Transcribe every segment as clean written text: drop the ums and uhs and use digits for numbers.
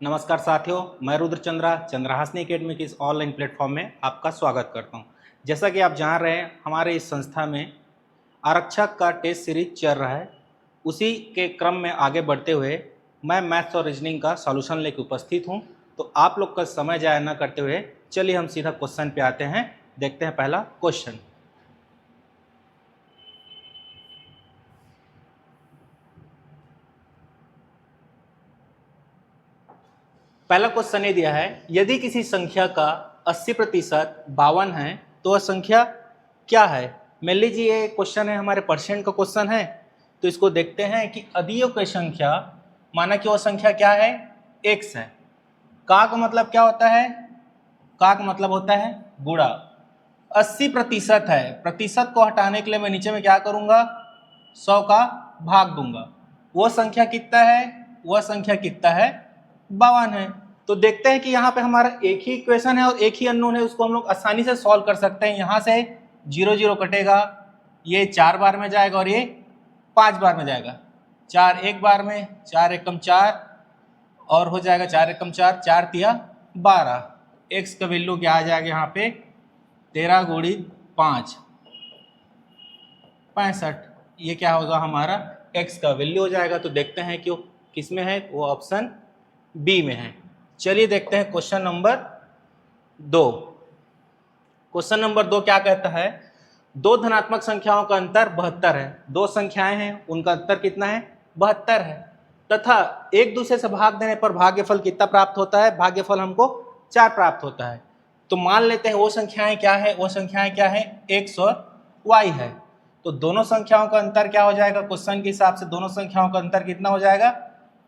नमस्कार साथियों, मैं रुद्र चंद्रहासनी एकेडमी के इस ऑनलाइन प्लेटफॉर्म में आपका स्वागत करता हूं। जैसा कि आप जान रहे हैं, हमारे इस संस्था में आरक्षक का टेस्ट सीरीज चल रहा है। उसी के क्रम में आगे बढ़ते हुए मैं मैथ्स और रीजनिंग का सॉल्यूशन लेकर उपस्थित हूं। तो आप लोग का समय जाया न करते हुए चलिए हम सीधा क्वेश्चन पे आते हैं। देखते हैं पहला क्वेश्चन। पहला क्वेश्चन ये दिया है, यदि किसी संख्या का 80% 52 है तो वह संख्या क्या है। मान लीजिए ये क्वेश्चन है, हमारे परसेंट का क्वेश्चन है। तो इसको देखते हैं कि अदियों की संख्या, माना कि वह संख्या क्या है, x है। का मतलब क्या होता है, का मतलब होता है गुणा। 80% है, प्रतिशत को हटाने के लिए मैं नीचे में क्या करूंगा, 100 का भाग दूंगा। वह संख्या कितना है, वह संख्या कितना है, 52 है। तो देखते हैं कि यहाँ पे हमारा एक ही इक्वेशन है और एक ही अननोन है, उसको हम लोग आसानी से सॉल्व कर सकते हैं। यहाँ से 0 0 कटेगा, ये 4 बार में जाएगा और ये 5 बार में जाएगा। 4 एक बार में, 4 एकम 4 और हो जाएगा 4 एकम 4, 4 तिया 12। एक्स का वैल्यू क्या आ जाएगा यहाँ पे, 13 गुणित 5 65। ये क्या होगा, हमारा x का वैल्यू हो जाएगा। तो देखते हैं कि वो किस में है, वो ऑप्शन बी में है। चलिए देखते हैं क्वेश्चन नंबर 2। क्वेश्चन नंबर 2 क्या कहता है, दो धनात्मक संख्याओं का अंतर 72 है। दो संख्याएं हैं, उनका अंतर कितना है, 72 है, तथा एक दूसरे से भाग देने पर भाग्यफल कितना प्राप्त होता है, भाग्यफल हमको 4 प्राप्त होता है। तो मान लेते हैं वो संख्याएं क्या है, वो संख्याएं क्या है, x और y है। तो दोनों संख्याओं का अंतर क्या हो जाएगा, क्वेश्चन के हिसाब से दोनों संख्याओं का अंतर कितना हो जाएगा,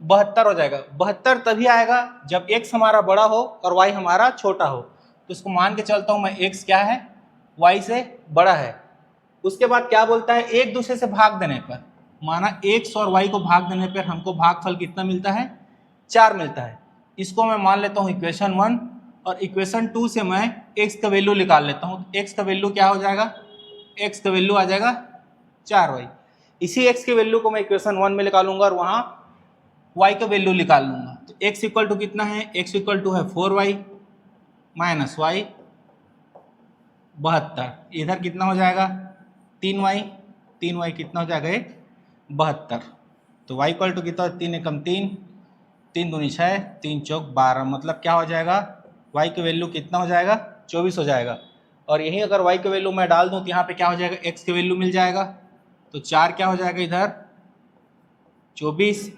72 हो जाएगा। 72 तभी आएगा जब x हमारा बड़ा हो और y हमारा छोटा हो। तो इसको मान के चलता हूं मैं, x क्या है, y से बड़ा है। उसके बाद क्या बोलता है, एक दूसरे से भाग देने पर, माना x और y को भाग देने पर हमको भागफल कितना मिलता है, 4 मिलता है। इसको मैं मान लेता हूँ इक्वेशन 1 और इक्वेशन 2 से मैं x का वैल्यू निकाल लेता हूँ। x का वैल्यू क्या हो जाएगा, x का वैल्यू आ जाएगा 4y। इसी x के वैल्यू को मैं इक्वेशन 1 में निकालूंगा और वहां y का वैल्यू निकाल लूंगा। तो x इक्वल टू कितना है, x इक्वल टू है 4y माइनस y 72। इधर कितना हो जाएगा, 3y, 3y कितना हो जाएगा, 72। तो y इक्वल टू कितना, 3 एकम 3, 3 दूनी 6, 3 चौक 12। मतलब क्या हो जाएगा, y की वैल्यू कितना हो जाएगा, 24 हो जाएगा। और यही अगर y की वैल्यू मैं डाल दूं तो यहाँ पे क्या हो जाएगा, x की वैल्यू मिल जाएगा। तो 4 क्या हो जाएगा इधर, 24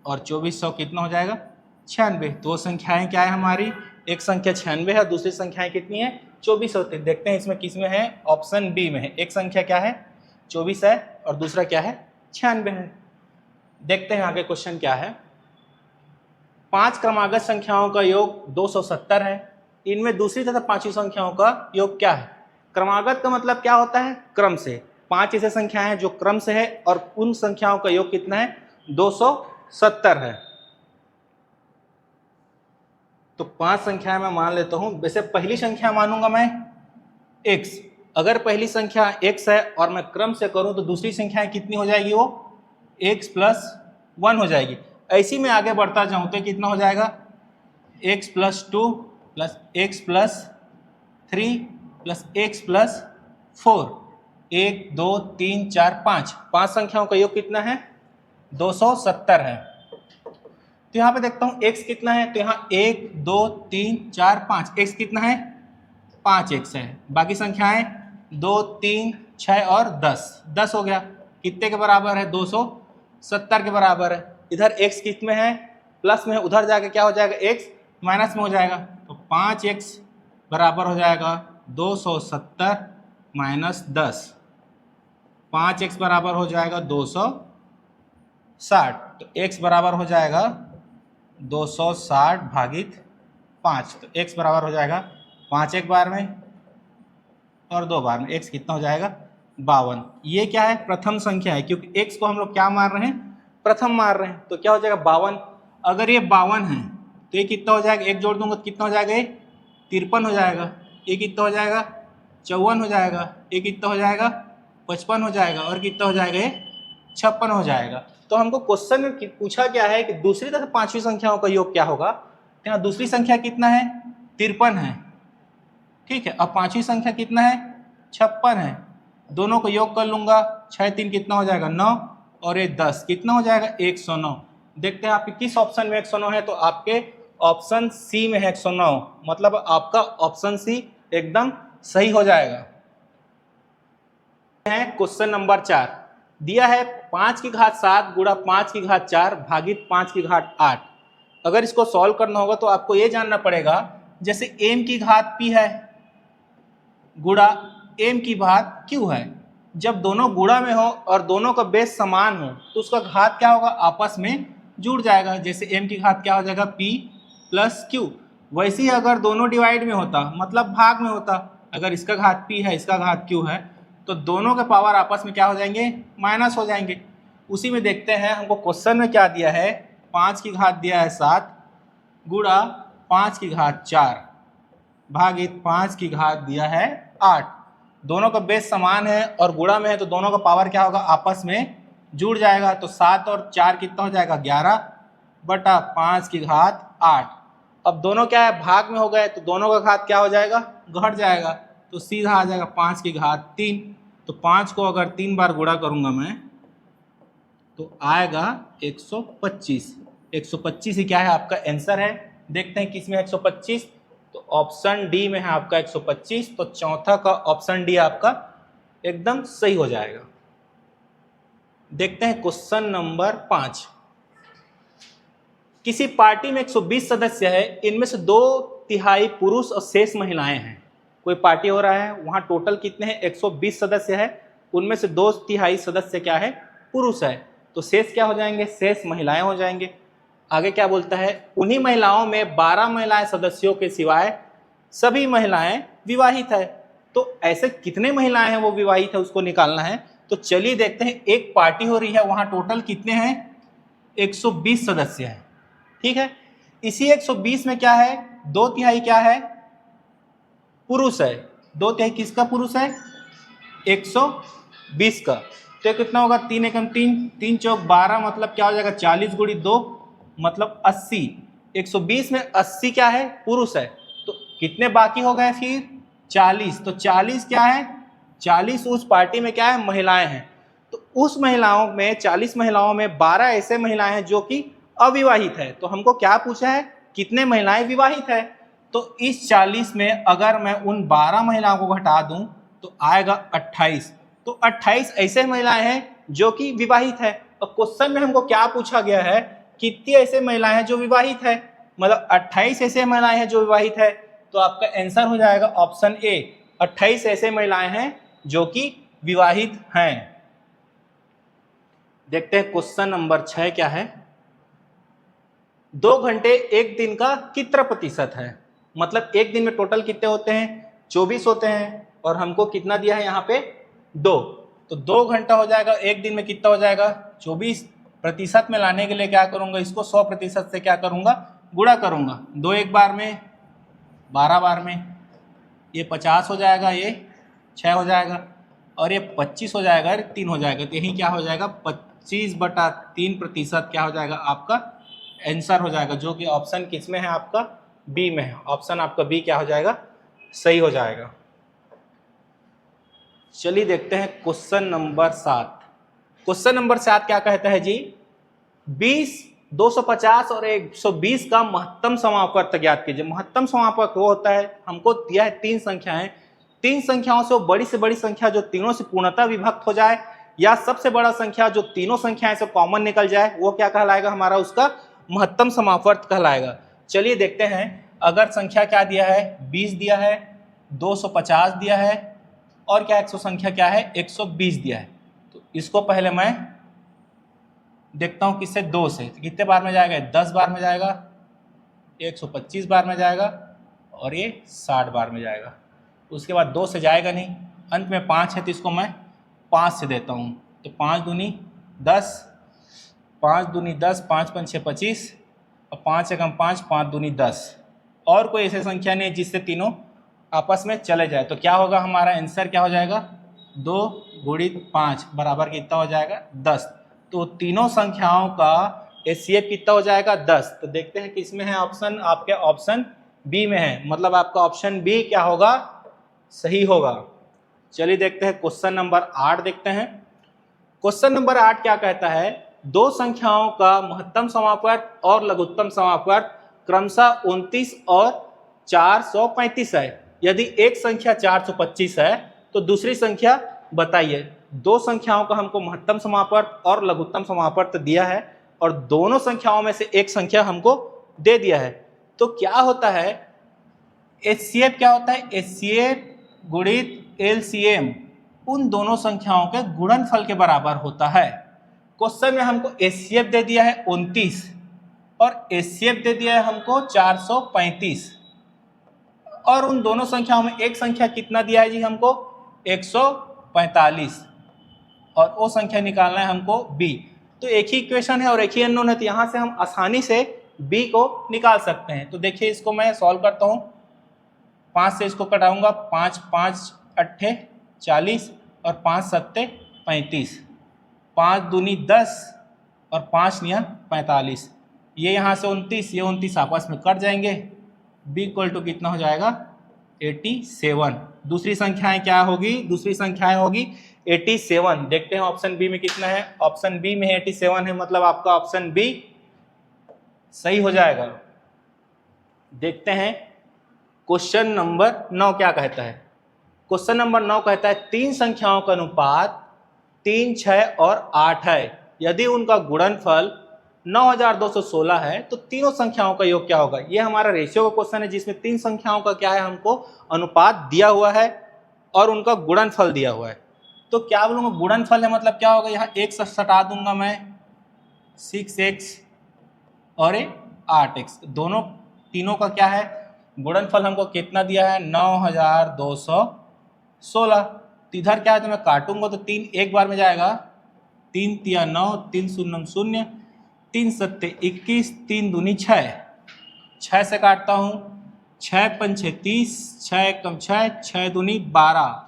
और 2400 कितना हो जाएगा, 96। दो संख्याएं क्या है हमारी, एक संख्या 96 है, दूसरी संख्याएं कितनी है, 24 होती है। देखते हैं इसमें किस में है, ऑप्शन बी में है। एक संख्या क्या है, 24 है और दूसरा क्या है, 96 है। देखते हैं आगे क्वेश्चन क्या है। 5 क्रमागत संख्याओं का योग 270 है। इनमें दूसरी तथा पांचवी संख्याओं का योग क्या है। क्रमागत का मतलब क्या होता है, क्रम से। 5 ऐसे संख्याएं हैं जो क्रम से है और उन संख्याओं का योग कितना है, 270 है। तो 5 संख्याएं मैं मान लेता हूं। वैसे पहली संख्या मानूंगा मैं x। अगर पहली संख्या x है और मैं क्रम से करूं तो दूसरी संख्या कितनी हो जाएगी, वो x प्लस 1 हो जाएगी। ऐसी में आगे बढ़ता जाऊं तो कितना हो जाएगा, x plus 2 plus x plus 3 plus x plus 4। 1 2 3 4 5, 5 संख्याओं का योग कितना है, 270 है। तो यहाँ पे देखता हूँ x कितना है, तो यहाँ 1 2 3 4 5, x कितना है, 5x है। बाकी संख्याएं 2 3 6 और 10, 10 हो गया। कितने के बराबर है, 270 के बराबर है। इधर x किस में है, प्लस में है, उधर जाके क्या हो जाएगा, x माइनस में हो जाएगा। तो 5x बराबर हो जाएगा 270 माइनस 10। 5x बराबर हो जाएगा 260। तो x बराबर हो जाएगा 260 भागित 5। तो x बराबर हो जाएगा 5 एक बार में और 2 बार में, x कितना हो जाएगा, 52। ये क्या है, प्रथम संख्या है, क्योंकि x को हम लोग क्या मार रहे हैं, प्रथम मार रहे हैं। तो क्या हो जाएगा 52। अगर ये 52 है तो ये कितना हो जाएगा, एक जोड़ दूंगा तो कितना हो जाएगा, ये 53 हो जाएगा। ये कितना हो जाएगा, 54 हो जाएगा। ये कितना हो जाएगा, 55 हो जाएगा। और कितना हो जाएगा, ये 56 हो जाएगा। तो हमको क्वेश्चन में पूछा क्या है कि दूसरी तथा पांचवी संख्याओं का योग क्या होगा। तो यहाँ दूसरी संख्या कितना है 53 है, ठीक है। अब पांचवी संख्या कितना है 56 है, दोनों को योग कर लूंगा 6 3 कितना हो जाएगा 9 और ये 10 कितना हो जाएगा 109। देखते हैं आपके किस ऑप्शन में 109 है, तो आपके ऑप्शन सी में है 109, मतलब आपका ऑप्शन सी एकदम सही हो जाएगा। है क्वेश्चन नंबर 4 दिया है 5 की घात 7 गुणा 5 की घात 4 भागित 5 की घात 8। अगर इसको सॉल्व करना होगा तो आपको ये जानना पड़ेगा, जैसे m की घात p है गुणा m की घात q है, जब दोनों गुणा में हो और दोनों का बेस समान हो तो उसका घात क्या होगा आपस में जुड़ जाएगा। जैसे m की घात क्या हो जाएगा p प्लस q, वैसे ही अगर दोनों डिवाइड में होता मतलब भाग में होता, अगर इसका घात p है इसका घात q है तो दोनों के पावर आपस में क्या हो जाएंगे माइनस हो जाएंगे। उसी में देखते हैं हमको क्वेश्चन में क्या दिया है, 5 की घात दिया है 7 गुणा 5 की घात 4 भागित 5 की घात दिया है 8। दोनों का बेस समान है और गुणा में है तो दोनों का पावर क्या होगा आपस में जुड़ जाएगा। तो 7 और 4 कितना हो जाएगा 11 बटा 5 की घात 8। अब दोनों क्या है भाग में हो गए तो दोनों का घात क्या हो जाएगा घट जाएगा, तो सीधा आ जाएगा 5 की घात 3। तो 5 को अगर 3 बार गुणा करूंगा मैं तो आएगा 125। 125 ही क्या है आपका आंसर है। देखते हैं किसमें 125, तो ऑप्शन डी में है आपका 125। तो चौथा का ऑप्शन डी आपका एकदम सही हो जाएगा। देखते हैं क्वेश्चन नंबर 5। किसी पार्टी में 120 सदस्य है, इनमें से 2/3 पुरुष और शेष महिलाएं हैं। कोई पार्टी हो रहा है, वहां टोटल कितने हैं 120 सदस्य है, उनमें से 2/3 सदस्य क्या है पुरुष है, तो शेष क्या हो जाएंगे शेष महिलाएं हो जाएंगे। आगे क्या बोलता है, उन्हीं महिलाओं में 12 महिलाएं सदस्यों के सिवाय सभी महिलाएं विवाहित है। तो ऐसे कितने महिलाएं हैं वो विवाहित है उसको निकालना है। तो चलिए देखते हैं, एक पार्टी हो रही है वहां टोटल कितने हैं 120 सदस्य हैं, ठीक है। इसी 120 में क्या है 2/3 क्या है पुरुष है। 2/3 किसका पुरुष है 120 का, तो कितना होगा 3 एकम 3 3 चौक 12 मतलब क्या हो जाएगा 40 गुणी 2 मतलब 80। 120 में 80 क्या है पुरुष है, तो कितने बाकी हो गए फिर 40। तो 40 क्या है 40 उस पार्टी में क्या है महिलाएं हैं। तो उस महिलाओं में 40 महिलाओं में 12 ऐसे महिलाएं हैं जो कि अविवाहित है। तो हमको क्या पूछा है कितने महिलाएं विवाहित है, तो इस 40 में अगर मैं उन 12 महिलाओं को घटा दूं तो आएगा 28। तो 28 ऐसे महिलाएं हैं जो कि विवाहित है। और क्वेश्चन में हमको क्या पूछा गया है कितनी ऐसे महिलाएं हैं जो विवाहित है, मतलब 28 ऐसे महिलाएं हैं जो विवाहित है। तो आपका आंसर हो जाएगा ऑप्शन ए, 28 ऐसे महिलाएं हैं जो कि विवाहित हैं। देखते हैं क्वेश्चन नंबर 6 क्या है। 2 घंटे एक दिन का कितना प्रतिशत है, मतलब एक दिन में टोटल कितने होते हैं 24 होते हैं और हमको कितना दिया है यहाँ पे 2। तो 2 घंटा हो जाएगा एक दिन में कितना हो जाएगा 24। प्रतिशत में लाने के लिए क्या करूंगा इसको 100% से क्या करूंगा गुणा करूंगा। 2 एक बार में 12 बार में, ये 50 हो जाएगा, ये 6 हो जाएगा और ये 25 हो जाएगा, 3 हो जाएगा। तो यही क्या हो जाएगा 25/3% क्या हो जाएगा आपका आंसर हो जाएगा, जो कि ऑप्शन किस में है आपका बी में है। ऑप्शन आपका बी क्या हो जाएगा सही हो जाएगा। चलिए देखते हैं क्वेश्चन नंबर 7। क्वेश्चन नंबर 7 क्या कहता है जी, 20, 250 और 120 का महत्तम समापवर्त ज्ञात कीजिए। महत्तम समापवर्त वो होता है, हमको दिया है 3 संख्याएं, 3 संख्याओं से वो बड़ी से बड़ी संख्या जो तीनों से पूर्णतः विभक्त हो जाए, या सबसे बड़ा संख्या जो तीनों संख्याएं से कॉमन निकल जाए, वो क्या कहलाएगा हमारा उसका महत्तम समापवर्त कहलाएगा। चलिए देखते हैं, अगर संख्या क्या दिया है 20 दिया है, 250 दिया है और क्या 100 संख्या क्या है 120 दिया है। तो इसको पहले मैं देखता हूं किससे 2 से, तो कितने बार में जाएगा 10 बार में जाएगा, 125 बार में जाएगा और ये 60 बार में जाएगा। उसके बाद 2 से जाएगा नहीं, अंत में 5 है तो इसको मैं 5 से देता हूं। तो 5 दूनी 10, 5 दूनी 10, 5 5 6 25 और 5 एकम 5, 5 दूनी 10। और कोई ऐसी संख्या नहीं जिससे तीनों आपस में चले जाए। तो क्या होगा हमारा आंसर क्या हो जाएगा 2 गुणित 5 बराबर कितना हो जाएगा 10। तो तीनों संख्याओं का HCF कितना हो जाएगा 10। तो देखते हैं किसमें है ऑप्शन, आपके ऑप्शन बी में है, मतलब आपका ऑप्शन बी क्या होगा, सही होगा। चलिए देखते हैं क्वेश्चन नंबर 8 देखते हैं। क्वेश्चन नंबर 8 क्या कहता है, दो संख्याओं का महत्तम समापवर्त और लघुत्तम समापवर्त क्रमशः 29 और 435 है। यदि एक संख्या 425 है तो दूसरी संख्या बताइए। दो संख्याओं का हमको महत्तम समापवर्त और लघुत्तम समापवर्त दिया है और दोनों संख्याओं में से एक संख्या हमको दे दिया है। तो क्या होता है, HCF क्या होता है, HCF गुणित LCM उन दोनों संख्याओं के गुणनफल के बराबर होता है। क्वेश्चन में हमको HCF दे दिया है 29 और HCF दे दिया है हमको 435 और उन दोनों संख्याओं में एक संख्या कितना दिया है जी हमको 145 और वो संख्या निकालना है हमको B। तो एक ही इक्वेशन है और एक ही अननोन है, तो यहाँ से हम आसानी से B को निकाल सकते हैं। तो देखिए इसको मैं सॉल्व करता हूँ, 5 से इसको कटाऊंगा, 5 5 अट्ठे 40 और 5 सत्ते 35, 5 दूनी 10 और 5 निया 45। ये यहाँ से 29, ये 29 आपस में कट जाएंगे। B इक्वल टू कितना हो जाएगा 87। दूसरी संख्याएं क्या होगी, दूसरी संख्याएं होगी 87। देखते हैं ऑप्शन बी में कितना है, ऑप्शन बी में 87 है, मतलब आपका ऑप्शन बी सही हो जाएगा। देखते हैं क्वेश्चन नंबर 9 क्या कहता है। क्वेश्चन नंबर 9 कहता है तीन संख्याओं का अनुपात 3, 6 और 8 है। यदि उनका गुणनफल 9216 है तो तीनों संख्याओं का योग क्या होगा। ये हमारा रेशियो का क्वेश्चन है जिसमें तीन संख्याओं का क्या है, हमको अनुपात दिया हुआ है और उनका गुणनफल दिया हुआ है। तो क्या बोलूँगा, गुणनफल है मतलब क्या होगा, यहाँ एक सटा दूंगा मैं 6x और 8x, दोनों तीनों का क्या है गुणनफल हमको कितना दिया है 9216। तो इधर क्या है, तो मैं काटूंगा तो 3 एक बार में जाएगा, 3 तिया 9, 3 शून्य 0, 3 सत्ते 21, 3 दूनी 6, 6 से काटता हूँ, 6 पंचे 30, 6 एकम 6, 6 दूनी 12,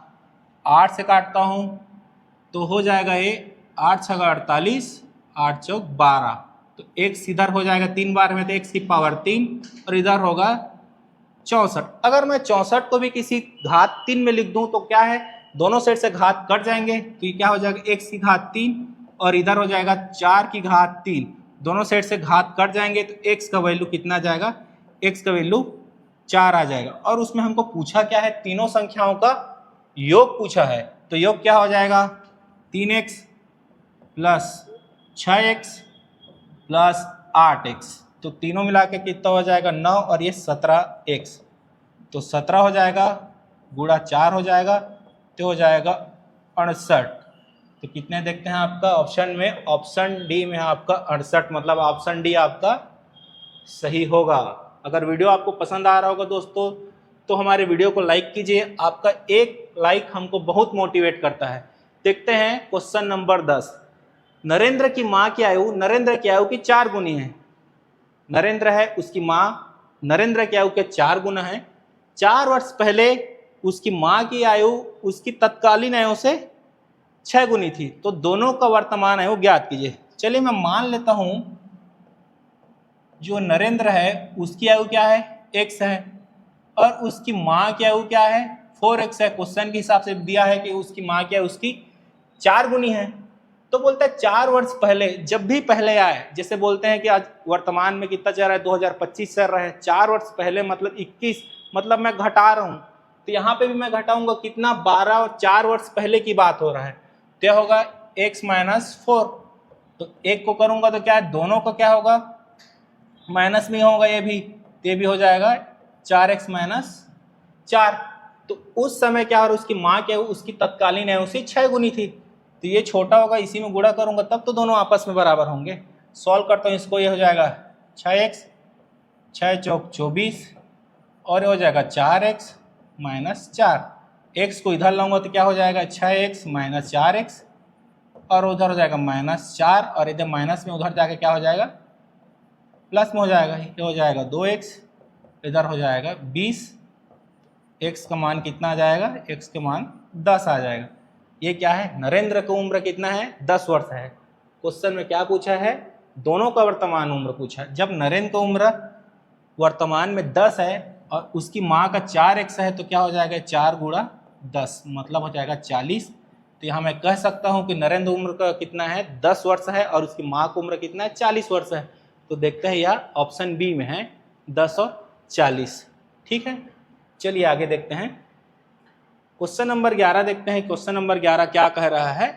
8 से काटता हूँ तो हो जाएगा ये 8 छगा 48, 8 चौक 12। तो x इधर हो जाएगा 3 बार में तो x की पावर 3 और इधर होगा 64। अगर मैं 64 को भी किसी घात 3 में लिख दूं तो क्या है, दोनों साइड से घात कट जाएंगे तो ये क्या हो जाएगा x की घात 3 और इधर हो जाएगा 4 की घात 3, दोनों साइड से घात कट जाएंगे तो x का वैल्यू कितना आ जाएगा, x का वैल्यू 4 आ जाएगा। और उसमें हमको पूछा क्या है, तीनों संख्याओं का योग पूछा है। तो योग क्या हो जाएगा 3x plus 6x plus 8x, तो तीनों मिला के कितना हो जाएगा 9 और ये 17x, तो 17 हो जाएगा गुणा 4 हो जाएगा तो हो जाएगा 68। तो कितने देखते हैं आपका ऑप्शन में, ऑप्शन डी में आपका 68, मतलब ऑप्शन डी आपका सही होगा। अगर वीडियो आपको पसंद आ रहा होगा दोस्तों तो हमारे वीडियो को लाइक कीजिए, आपका एक लाइक हमको बहुत मोटिवेट करता है। देखते हैं क्वेश्चन नंबर 10। नरेंद्र की माँ की आयु नरेंद्र की आयु की 4 गुनी है। नरेंद्र है, उसकी माँ नरेंद्र की आयु के 4 गुना है। 4 वर्ष पहले उसकी माँ की आयु उसकी तत्कालीन आयु से 6 गुनी थी, तो दोनों का वर्तमान आयु ज्ञात कीजिए। चलिए मैं मान लेता हूं जो नरेंद्र है उसकी आयु क्या है x है और उसकी माँ की आयु क्या है 4x है। क्वेश्चन के हिसाब से दिया है कि उसकी माँ की आयु उसकी 4 गुनी है। तो बोलता है 4 वर्ष पहले, जब भी पहले आए, जैसे बोलते हैं कि आज वर्तमान में कितना चल रहा है 2025 चल रहा है, 4 वर्ष पहले मतलब 21, मतलब मैं घटा रहा हूँ तो यहाँ पे भी मैं घटाऊंगा कितना 12 और 4 वर्ष पहले की बात हो रहा है तो यह होगा x माइनस 4। तो एक को करूंगा तो क्या है, दोनों का क्या होगा माइनस में होगा, ये भी हो जाएगा 4x माइनस 4। तो उस समय क्या हो रहा है, उसकी माँ क्या उसकी तत्कालीन है उसी 6 गुनी थी, तो ये छोटा होगा, इसी में गुणा करूंगा तब तो दोनों आपस में बराबर होंगे। सॉल्व करता हूँ इसको, ये हो जाएगा 6x, 6 चौक 24 और ये हो जाएगा 4x माइनस 4। x को इधर लाऊंगा तो क्या हो जाएगा 6x माइनस 4x और उधर हो जाएगा माइनस 4 और इधर माइनस में उधर जाके क्या हो जाएगा प्लस में हो जाएगा, ये हो जाएगा 2x, इधर हो जाएगा 20, x का मान कितना आ जाएगा, x का मान 10 आ जाएगा। ये क्या है, नरेंद्र की उम्र कितना है 10 वर्ष है। क्वेश्चन में क्या पूछा है दोनों का वर्तमान उम्र पूछा। जब नरेंद्र का उम्र वर्तमान में 10 है और उसकी माँ का 4x है तो क्या हो जाएगा 4 गुणा 10 मतलब हो जाएगा 40। तो यहाँ मैं कह सकता हूँ कि नरेंद्र उम्र का कितना है 10 वर्ष है और उसकी माँ का उम्र कितना है 40 वर्ष है। तो देखते हैं यार ऑप्शन बी में है 10 और 40। ठीक है, चलिए आगे देखते हैं। क्वेश्चन नंबर 11 देखते हैं। क्वेश्चन नंबर 11 क्या कह रहा है।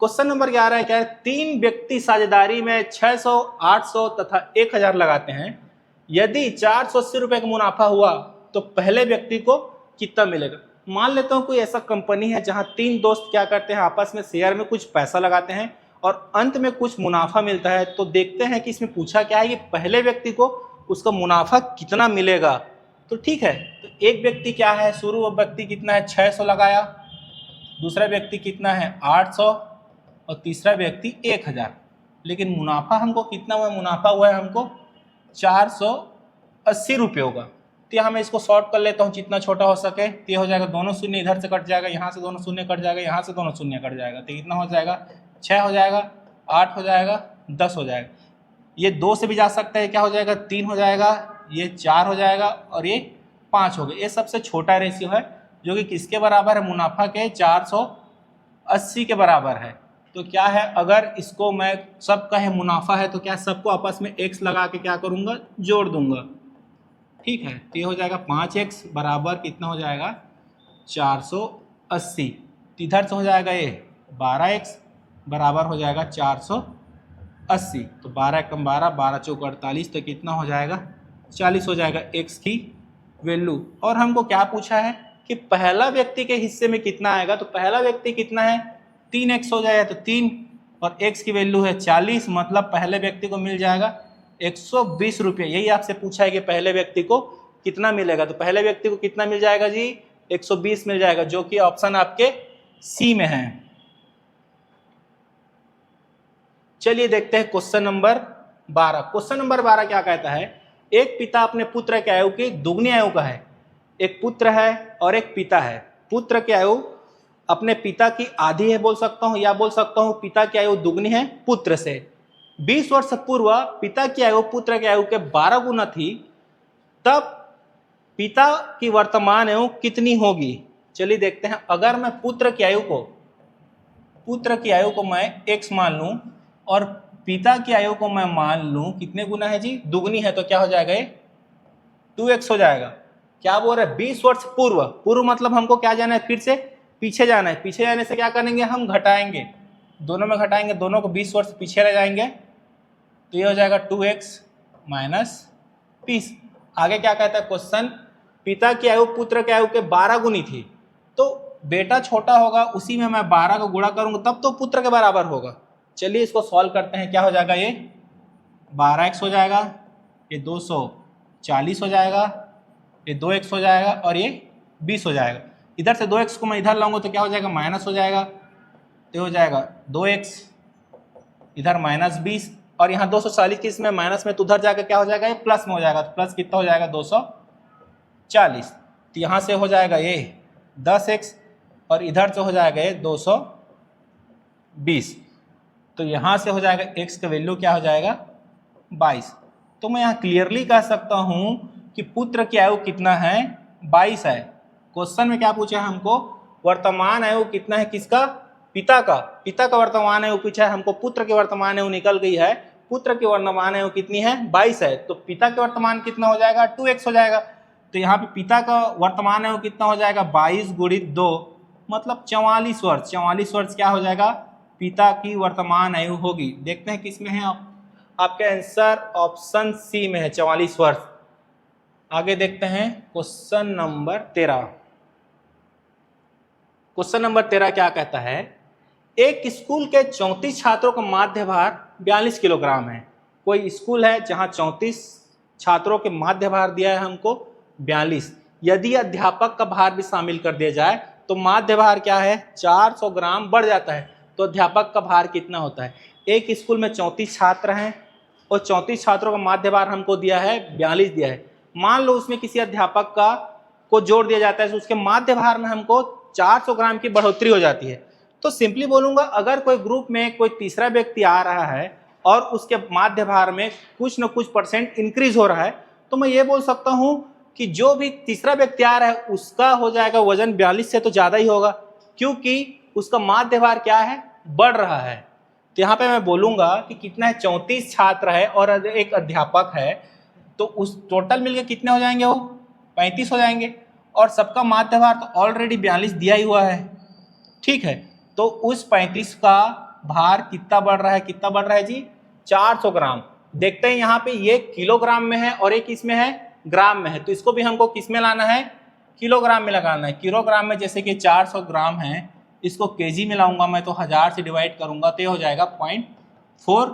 क्वेश्चन नंबर 11 है क्या है, 3 व्यक्ति साझेदारी में 600, 800 तथा 1000 लगाते हैं। यदि 480 रुपए का मुनाफा हुआ तो पहले व्यक्ति को कितना मिलेगा। मान लेता हूं कोई ऐसा कंपनी है जहां 3 दोस्त क्या करते हैं, आपस में शेयर में कुछ पैसा लगाते हैं और अंत में कुछ मुनाफा मिलता है। तो देखते हैं कि इसमें पूछा क्या है कि पहले व्यक्ति को उसका मुनाफा कितना मिलेगा। तो ठीक है, तो एक व्यक्ति क्या है, शुरू व्यक्ति कितना है 600 लगाया, दूसरा व्यक्ति कितना है 800 और तीसरा व्यक्ति 1000। लेकिन मुनाफा हमको कितना हुआ, मुनाफा हुआ है हमको 480 रुपये होगा। तो यहाँ मैं इसको शॉर्ट कर लेता हूँ जितना छोटा हो सके। तो ये हो जाएगा, दोनों शून्य इधर से कट जाएगा, यहाँ से दोनों शून्य कट जाएगा, यहाँ से दोनों शून्य कट जाएगा। तो कितना हो जाएगा 6 हो जाएगा, 8 हो जाएगा, 10 हो जाएगा। ये 2 से भी जा सकता है, क्या हो जाएगा 3 हो जाएगा, ये 4 हो जाएगा और ये 5 हो गया। ये सबसे छोटा रेशियो है जो कि किसके बराबर है, मुनाफा के 480 के बराबर है। तो क्या है, अगर इसको मैं सबका है मुनाफा है तो क्या सबको आपस में x लगा के क्या करूँगा, जोड़ दूंगा। ठीक है, तो ये हो जाएगा 5x बराबर कितना हो जाएगा 480। इधर से हो जाएगा ये 12x बराबर हो जाएगा 480। तो 12 कम 12, 12 चौक 48, तो कितना हो जाएगा 40 हो जाएगा x की वैल्यू। और हमको क्या पूछा है कि पहला व्यक्ति के हिस्से में कितना आएगा। तो पहला व्यक्ति कितना है 3x हो जाएगा, तो 3 और x की वैल्यू है 40, मतलब पहले व्यक्ति को मिल जाएगा 120 रुपये। यही आपसे पूछा है कि पहले व्यक्ति को कितना मिलेगा। तो पहले व्यक्ति को कितना मिल जाएगा जी 120 मिल जाएगा, जो कि ऑप्शन आपके सी में है। चलिए देखते हैं क्वेश्चन नंबर 12। क्वेश्चन नंबर 12 क्या कहता है, एक पिता अपने पुत्र के आयु की दुगनी आयु का है। एक पुत्र है और एक पिता है। पुत्र की आयु अपने पिता की आधी है बोल सकता हूं, या बोल सकता हूं पिता की आयु दुगनी है पुत्र से। 20 वर्ष पूर्व पिता की आयु पुत्र की आयु के 12 गुना थी, तब पिता की वर्तमान आयु कितनी होगी। चलिए देखते हैं। अगर मैं पुत्र की आयु को मैं x मान लूं और पिता की आयु को मैं मान लूं कितने गुना है जी, दुगनी है, तो क्या हो जाएगा ये 2x हो जाएगा। क्या बोल रहा है 20 वर्ष पूर्व मतलब हमको क्या जाना है, फिर से पीछे जाना है। पीछे जाने से क्या करेंगे, हम घटाएंगे, दोनों में घटाएंगे, दोनों को 20 वर्ष पीछे रह जाएंगे। तो ये हो जाएगा 2x माइनस 20। आगे क्या कहता है क्वेश्चन, पिता की आयु पुत्र की आयु के 12 गुनी थी, तो बेटा छोटा होगा, उसी में मैं 12 को गुणा करूंगा तब तो पुत्र के बराबर होगा। चलिए इसको सॉल्व करते हैं। क्या हो जाएगा, ये 12x हो जाएगा, ये 240 हो जाएगा, ये 2x हो जाएगा और ये 20 हो जाएगा। इधर से 2x को मैं इधर लाऊंगा तो क्या हो जाएगा, माइनस हो जाएगा, तो हो जाएगा 2x इधर माइनस 20 और यहाँ 240 की इसमें माइनस में, तो उधर जाकर क्या हो जाएगा, ये प्लस में हो जाएगा। तो प्लस कितना हो जाएगा 240। तो यहाँ से हो जाएगा ये 10x और इधर से हो जाएगा ये 220। तो यहाँ से हो जाएगा x का वैल्यू क्या हो जाएगा 22। तो मैं यहाँ क्लियरली कह सकता हूँ कि पुत्र की आयु कितना है 22 है। क्वेश्चन में क्या पूछा है हमको, वर्तमान आयु कितना है किसका, पिता का वर्तमान आयु पूछा है हमको। पुत्र की वर्तमान आयु निकल गई है, पुत्र की वर्तमान आयु कितनी है 22 है। तो पिता के वर्तमान कितना हो जाएगा 2x हो जाएगा। तो यहाँ पे पिता का वर्तमान आयु कितना हो जाएगा 22 गुणित 2 मतलब 44 वर्ष। 44 वर्ष क्या हो जाएगा पिता की वर्तमान आयु होगी। देखते हैं किस में है आपका आंसर ऑप्शन सी में है 44 वर्ष। आगे देखते हैं क्वेश्चन नंबर 13। क्वेश्चन नंबर 13 क्या कहता है, एक स्कूल के 34 छात्रों का माध्य भार 42 किलोग्राम है। कोई स्कूल है जहां 34 छात्रों के माध्य भार दिया है हमको 42। यदि अध्यापक का भार भी शामिल कर दिया जाए तो माध्य भार क्या है 400 ग्राम बढ़ जाता है। तो अध्यापक का भार कितना होता है। एक स्कूल में 34 छात्र हैं और 34 छात्रों का माध्य भार हमको दिया है 42 दिया है। मान लो उसमें किसी अध्यापक को जोड़ दिया जाता है तो उसके माध्य भार में हमको 400 ग्राम की बढ़ोतरी हो जाती है। तो सिंपली बोलूंगा, अगर कोई ग्रुप में कोई तीसरा व्यक्ति आ रहा है और उसके माध्य भार में कुछ न कुछ परसेंट इंक्रीज हो रहा है, तो मैं ये बोल सकता हूं कि जो भी तीसरा व्यक्ति आ रहा है उसका हो जाएगा वजन 42 से तो ज्यादा ही होगा, क्योंकि उसका माध्य भार क्या है, बढ़ रहा है। तो यहाँ पे मैं बोलूंगा कि कितना है, 34 छात्र है और एक अध्यापक है, तो उस टोटल मिलकर कितने हो जाएंगे, वो 35 हो जाएंगे, और सबका माध्य भार तो ऑलरेडी 42 दिया ही हुआ है। ठीक है, तो उस 35 का भार कितना बढ़ रहा है, कितना बढ़ रहा है जी, 400 ग्राम। देखते हैं यहाँ पे ये किलोग्राम में है और एक इसमें है ग्राम में है, तो इसको भी हमको किस में लाना है, किलोग्राम में लगाना है। किलोग्राम में जैसे कि 400 ग्राम है, इसको केजी में लाऊंगा मैं, तो 1000 से डिवाइड करूंगा तो ये हो जाएगा 0.4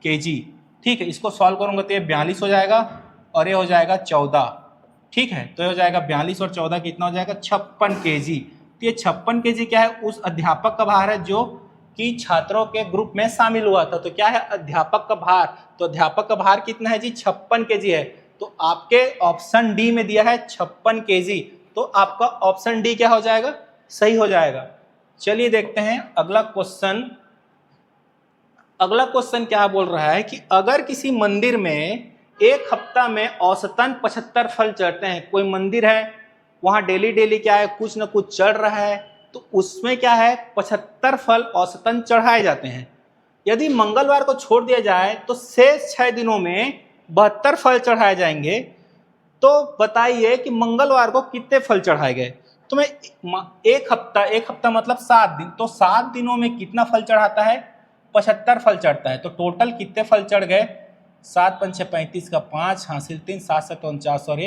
kg। ठीक है, इसको सॉल्व करूंगा तो ये 42 हो जाएगा और ये हो जाएगा 14। ठीक है, तो ये हो जाएगा 42 और 14 कितना हो जाएगा, 56 kg। तो ये 56 kg क्या है, उस अध्यापक का भार है जो कि छात्रों के ग्रुप में शामिल हुआ था। तो क्या है, अध्यापक का भार, तो अध्यापक का भार कितना है जी, 56 kg है। तो आपके ऑप्शन डी में दिया है 56 kg, तो आपका ऑप्शन डी क्या हो जाएगा, सही हो जाएगा। चलिए देखते हैं अगला क्वेश्चन। अगला क्वेश्चन क्या बोल रहा है कि अगर किसी मंदिर में एक हफ्ता में औसतन 75 फल चढ़ते हैं, कोई मंदिर है वहां डेली डेली क्या है, कुछ ना कुछ चढ़ रहा है, तो उसमें क्या है, 75 फल औसतन चढ़ाए जाते हैं। यदि मंगलवार को छोड़ दिया जाए तो शेष 6 दिनों में 72 फल चढ़ाए जाएंगे, तो बताइए कि मंगलवार को कितने फल चढ़ाए गए। तो मैं एक हफ्ता मतलब 7 दिन, तो 7 दिनों में कितना फल चढ़ाता है, 75 फल चढ़ता है। तो टोटल कितने फल चढ़ गए, 7 5 6 35 का 5 हासिल 3 7 7 49 और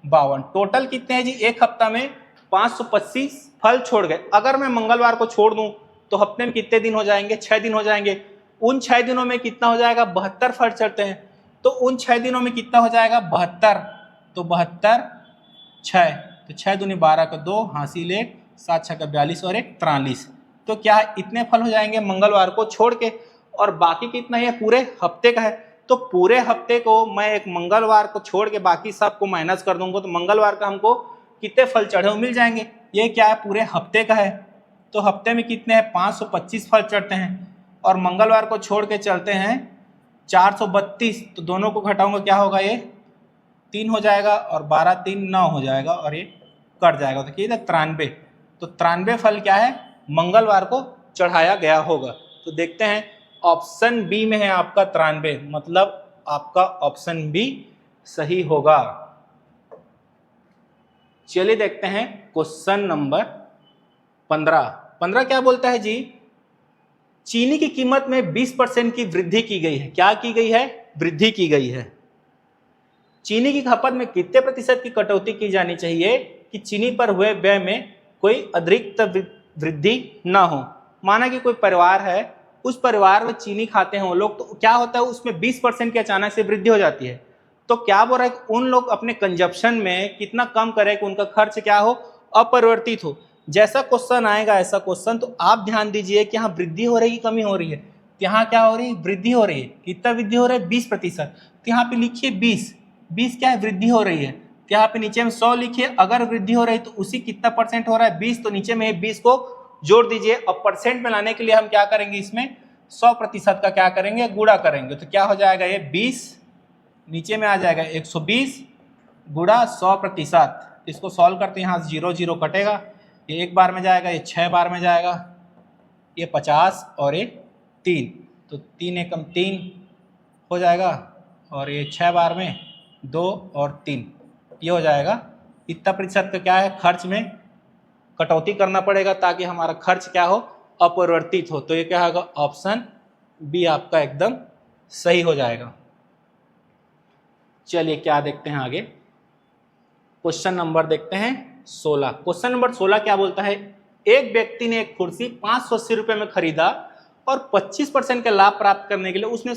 52। टोटल कितने हैं जी, एक हफ्ता में 525 फल छोड़ गए। अगर मैं मंगलवार को छोड़ दूं तो हफ्ते में कितने दिन हो जाएंगे, 6 दिन हो जाएंगे। उन 6 दिनों में कितना हो जाएगा, 72 फल चढ़ते हैं, तो उन 6 दिनों में कितना हो जाएगा, 72। तो 72 6, तो 6 दूनी 12 का 2 हासिल 1 7 6 का 42 और 1 43। तो क्या है, इतने फल हो जाएंगे मंगलवार को छोड़ के, और बाकी कितना है, पूरे हफ्ते का है। तो पूरे हफ्ते को मैं एक मंगलवार को छोड़ के बाकी सबको माइनस कर दूंगा, तो मंगलवार का हमको कितने फल चढ़े मिल जाएंगे। ये क्या है, पूरे हफ्ते का है, तो हफ्ते में कितने हैं, 525 फल चढ़ते हैं, और मंगलवार को छोड़ के चलते हैं 432। तो दोनों को घटाऊंगा क्या होगा, ये 3 हो जाएगा और 12 3 9 हो जाएगा और ये कट जाएगा, तो कितना 93। तो 93 फल क्या है, मंगलवार को चढ़ाया गया होगा। तो देखते हैं ऑप्शन बी में है आपका 93, मतलब आपका ऑप्शन बी सही होगा। चलिए देखते हैं क्वेश्चन नंबर 15 क्या बोलता है जी, चीनी की कीमत में 20% की वृद्धि की गई है। क्या की गई है, वृद्धि की गई है। चीनी की खपत में कितने प्रतिशत की कटौती की जानी चाहिए कि चीनी पर हुए व्यय में कोई अतिरिक्त वृद्धि ना हो। माना कि कोई परिवार है, उस परिवार में चीनी खाते हैं वो लोग, तो क्या होता है उसमें 20% की अचानक से वृद्धि हो जाती है। तो क्या बोल रहा है कि उन लोग अपने कंजप्शन में कितना कम करें कि उनका खर्च क्या हो, अपरिवर्तित हो। जैसा क्वेश्चन आएगा ऐसा क्वेश्चन, तो आप ध्यान दीजिए कि यहाँ वृद्धि हो रही है, कमी हो रही है। तो यहाँ क्या हो रही है, वृद्धि हो रही है। कितना वृद्धि हो रहा है, 20%। तो यहाँ पे लिखिए 20 क्या है, वृद्धि हो रही है। तो यहाँ पे नीचे में 100 लिखिए, अगर वृद्धि हो रही है तो उसी कितना परसेंट हो रहा है, 20। तो नीचे में 20 को जोड़ दीजिए, और परसेंट में लाने के लिए हम क्या करेंगे, इसमें 100% का क्या करेंगे, गुणा करेंगे। तो क्या हो जाएगा, ये 20 नीचे में आ जाएगा 120 गुणा 100%। इसको सॉल्व करते हैं, यहाँ 0 0 कटेगा, ये 1 बार में जाएगा, ये 6 बार में जाएगा, ये 50 और ये 3, तो 3 एकम 3 हो जाएगा, और ये 6 बार में 2 और 3, ये हो जाएगा। इतना प्रतिशत का क्या है, खर्च में कटौती करना पड़ेगा ताकि हमारा खर्च क्या हो, अपरिवर्तित हो। तो ये क्या होगा, ऑप्शन बी आपका एकदम सही हो जाएगा। चलिए क्या देखते हैं आगे, क्वेश्चन नंबर देखते हैं 16। क्वेश्चन नंबर 16 क्या बोलता है, एक व्यक्ति ने एक कुर्सी 580 रुपये में खरीदा और 25% का लाभ प्राप्त करने के लिए उसने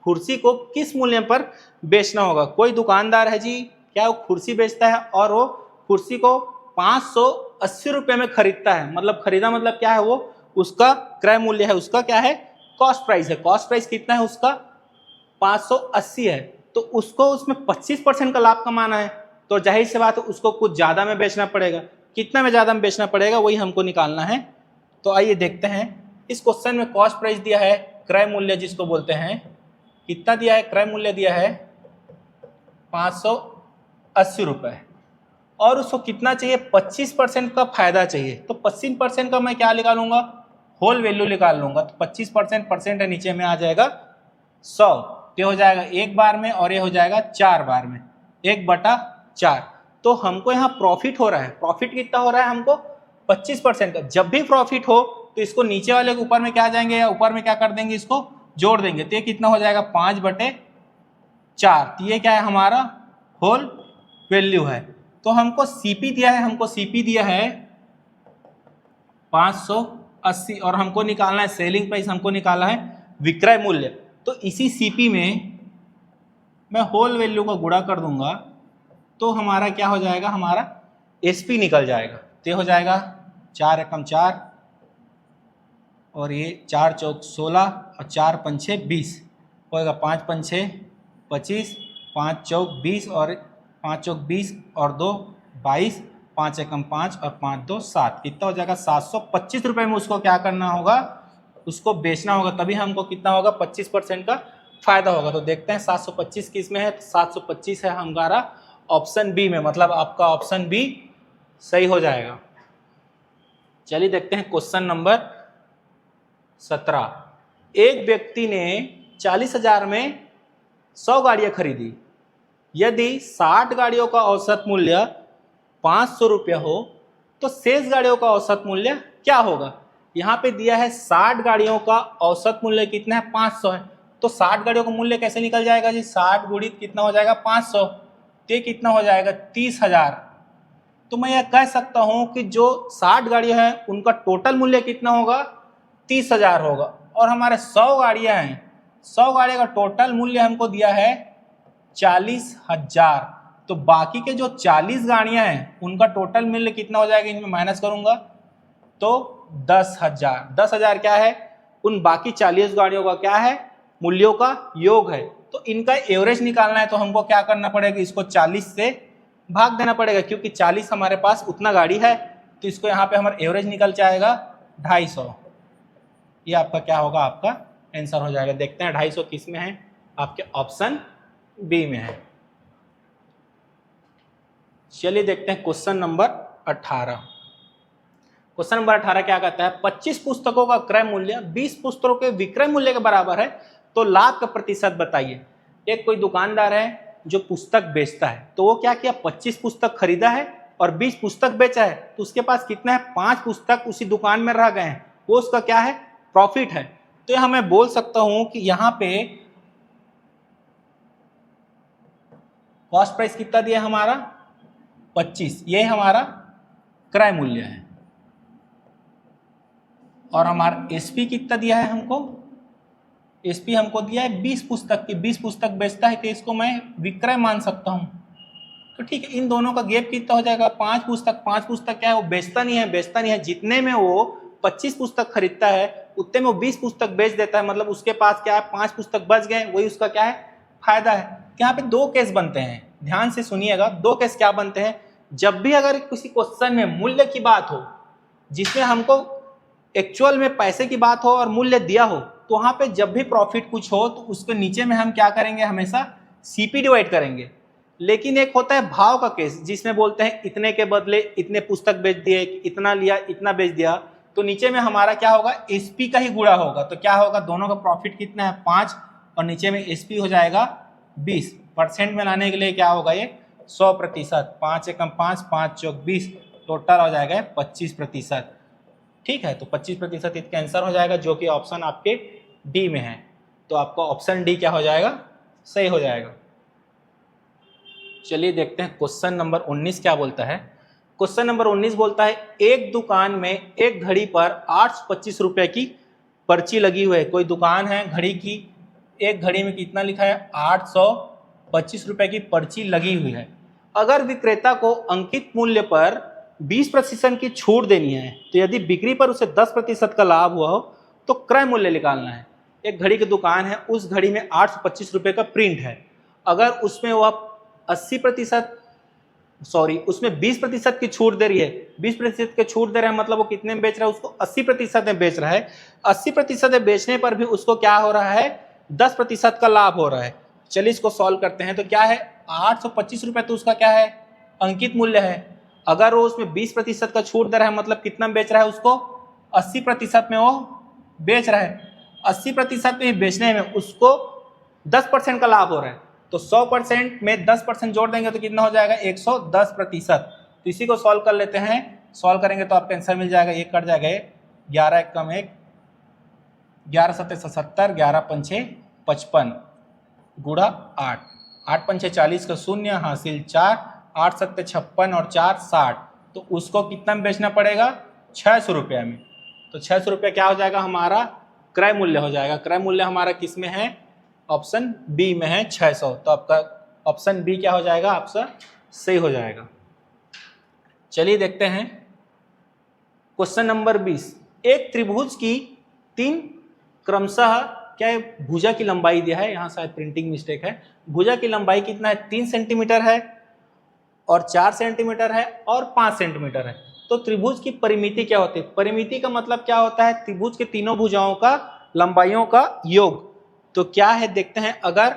कुर्सी को किस मूल्य पर बेचना होगा। कोई दुकानदार है जी, क्या वो कुर्सी बेचता है और वो कुर्सी को 580 रुपये में खरीदता है। मतलब खरीदा मतलब क्या है, वो उसका क्रय मूल्य है, उसका क्या है, कॉस्ट प्राइस है। कॉस्ट प्राइस कितना है उसका, 580 है। तो उसको उसमें 25% का लाभ कमाना है, तो जाहिर सी बात है उसको कुछ ज़्यादा में बेचना पड़ेगा। कितना में ज़्यादा में बेचना पड़ेगा, वही हमको निकालना है। तो आइए देखते हैं, इस क्वेश्चन में कॉस्ट प्राइस दिया है, क्रय मूल्य जिसको बोलते हैं कितना दिया है, क्रय मूल्य दिया है 580 रुपये, और उसको कितना चाहिए, 25% का फायदा चाहिए। तो 25% का मैं क्या निकालूंगा, होल वैल्यू निकाल लूंगा। तो 25% परसेंट है, नीचे में आ जाएगा 100, तो हो जाएगा एक बार में, और ये हो जाएगा 4 बार में, 1/4। तो हमको यहाँ प्रॉफिट हो रहा है, प्रॉफिट कितना हो रहा है हमको, 25% का। जब भी प्रॉफिट हो तो इसको नीचे वाले के ऊपर में क्या जाएंगे, या ऊपर में क्या कर देंगे, इसको जोड़ देंगे। तो ये कितना हो जाएगा, 5/4। तो ये क्या है, हमारा होल वैल्यू है। तो हमको सीपी दिया है, हमको सीपी दिया है 580, और हमको निकालना है सेलिंग प्राइस, हमको निकालना है विक्रय मूल्य। तो इसी सीपी में मैं होल वैल्यू को गुणा कर दूंगा, तो हमारा क्या हो जाएगा, हमारा एसपी निकल जाएगा। तो हो जाएगा 4 एकम 4, और ये 4 चौक 16, और 4 पंछे 20 होएगा, 5 पंछे 25, 5 चौक 20, और 5 चौक 20 और 2 22, 5 एकम 5 और 5 2 7, कितना हो जाएगा 725 रुपये में उसको क्या करना होगा, उसको बेचना होगा। तभी हमको कितना होगा, 25% का फायदा होगा। तो देखते हैं 725 किस में है, 725 है हमारा ऑप्शन बी में, मतलब आपका ऑप्शन बी सही हो जाएगा। चलिए देखते हैं क्वेश्चन नंबर 17। एक व्यक्ति ने 40,000 में 100 गाड़ियां खरीदी। यदि 60 गाड़ियों का औसत मूल्य 500 रुपये हो तो शेष गाड़ियों का औसत मूल्य क्या होगा। यहाँ पे दिया है 60 गाड़ियों का औसत मूल्य कितना है, 500 है। तो 60 गाड़ियों का मूल्य कैसे निकल जाएगा जी, 60 गुणित कितना हो जाएगा 500, तो ये कितना हो जाएगा 30,000। तो मैं यह कह सकता हूं कि जो 60 गाड़ियां हैं उनका टोटल मूल्य कितना होगा, 30,000 होगा। और हमारे 100 गाड़ियां हैं, 100 गाड़ियों का टोटल मूल्य हमको दिया है 40,000। तो बाकी के जो 40 गाड़ियां हैं उनका टोटल मूल्य कितना हो जाएगा, इनमें माइनस करूंगा तो 10,000। 10,000 क्या है, उन बाकी 40 गाड़ियों का क्या है, मूल्यों का योग है। तो इनका एवरेज निकालना है, तो हमको क्या करना पड़ेगा, इसको 40 से भाग देना पड़ेगा, क्योंकि 40 हमारे पास उतना गाड़ी है। तो इसको यहाँ पे हमारा एवरेज निकल जाएगा 250। ये आपका क्या होगा, आपका आंसर हो जाएगा। देखते हैं 250 किस में है, आपके ऑप्शन बी में है। चलिए देखते हैं क्वेश्चन नंबर 18। क्वेश्चन नंबर 18 क्या कहता है, 25 पुस्तकों का क्रय मूल्य 20 पुस्तकों के विक्रय मूल्य के बराबर है, तो लाभ का प्रतिशत बताइए। एक कोई दुकानदार है जो पुस्तक बेचता है, तो वो क्या किया, 25 पुस्तक खरीदा है और 20 पुस्तक बेचा है। तो उसके पास कितना है, 5 पुस्तक उसी दुकान में रह गए हैं, वो उसका क्या है, प्रॉफिट है। तो यहां मैं बोल सकता हूं कि यहाँ पे कॉस्ट प्राइस कितना दिया हमारा 25, ये हमारा क्रय मूल्य है। और हमारा एसपी कितना दिया है हमको, एसपी हमको दिया है 20 पुस्तक की, 20 पुस्तक बेचता है, तो इसको मैं विक्रय मान सकता हूं। तो ठीक है, इन दोनों का गैप कितना हो जाएगा, 5 पुस्तक। 5 पुस्तक क्या है, वो बेचता नहीं है, जितने में वो 25 पुस्तक खरीदता है उतने में वो 20 पुस्तक बेच देता है, मतलब उसके पास क्या है, 5 पुस्तक बच गए, वही उसका क्या है, फायदा है। यहाँ पे 2 केस बनते हैं, ध्यान से सुनिएगा। 2 केस क्या बनते हैं, जब भी अगर किसी क्वेश्चन में मूल्य की बात हो, जिसमें हमको एक्चुअल में पैसे की बात हो और मूल्य दिया हो, तो वहां पे जब भी प्रॉफिट कुछ हो तो उसके नीचे में हम क्या करेंगे, हमेशा सीपी डिवाइड करेंगे। लेकिन एक होता है भाव का केस, जिसमें बोलते हैं इतने के बदले इतने पुस्तक बेच दिए, इतना लिया इतना बेच दिया, तो नीचे में हमारा क्या होगा, एसपी का ही गुणा होगा। तो क्या होगा, दोनों का प्रॉफिट कितना है 5, और नीचे में एसपी हो जाएगा 20। परसेंट में लाने के लिए क्या होगा, ये 100%। 5 एकम 5, 5 चौक 20, टोटल हो जाएगा 25%। ठीक है, तो 25% इसका आंसर हो जाएगा, जो कि ऑप्शन आपके डी में है। तो आपका ऑप्शन डी क्या हो जाएगा, सही हो जाएगा। चलिए देखते हैं क्वेश्चन नंबर 19 क्या बोलता है। क्वेश्चन नंबर 19 बोलता है, एक दुकान में एक घड़ी पर 825 रुपए की पर्ची लगी हुई है। कोई दुकान है घड़ी की, एक घड़ी में कितना लिखा है, 825 रुपए की पर्ची लगी हुई है। अगर विक्रेता को अंकित मूल्य पर 20% की छूट देनी है, तो यदि बिक्री पर उसे 10% का लाभ हुआ हो तो क्रय मूल्य निकालना है। एक घड़ी की दुकान है, उस घड़ी में 825 रुपए का प्रिंट है। अगर उसमें वह 80%, सॉरी, उसमें 20% की छूट दे रही है, 20% की छूट दे रहा है, मतलब वो कितने में बेच रहा है, उसको 80% में बेच रहा है। 80% में बेचने पर भी उसको क्या हो रहा है, 10% का लाभ हो रहा है। चलिए इसको सॉल्व करते हैं। तो क्या है, 825 रुपये तो उसका क्या है, अंकित मूल्य है। अगर वो उसमें 20% का छूट दे रहा है, मतलब कितना बेच रहा है उसको, 80% में वो बेच रहा है। 80% में बेचने में उसको 10% का लाभ हो रहा है। तो 100% में 10% जोड़ देंगे तो कितना हो जाएगा, 110%। तो इसी को सॉल्व कर लेते हैं। सॉल्व करेंगे तो आपका आंसर मिल जाएगा, एक कट जाएगा, 11 एक कम 1, 11 सत्ते 77, 11 पंचे 55 गुड़ा 8, 8 पंचे 40 का 0 हासिल 4, 8 सत्ते 56 और 4 60। तो उसको कितना में बेचना पड़ेगा, 600 रुपये में। तो 600 रुपये क्या हो जाएगा, हमारा क्रय मूल्य हो जाएगा। क्रय मूल्य हमारा किस में है, ऑप्शन बी में है, 600। तो आपका ऑप्शन बी क्या हो जाएगा, आपका सही हो जाएगा। चलिए देखते हैं क्वेश्चन नंबर 20। एक त्रिभुज की 3 क्रमशः क्या है, भुजा की लंबाई दिया है, यहाँ शायद प्रिंटिंग मिस्टेक है। भुजा की लंबाई कितना है, 3 सेंटीमीटर है और 4 सेंटीमीटर है और 5 सेंटीमीटर है। तो त्रिभुज की परिमिति क्या होती है, परिमिति का मतलब क्या होता है, त्रिभुज के तीनों भुजाओं का लंबाइयों का योग। तो क्या है देखते हैं, अगर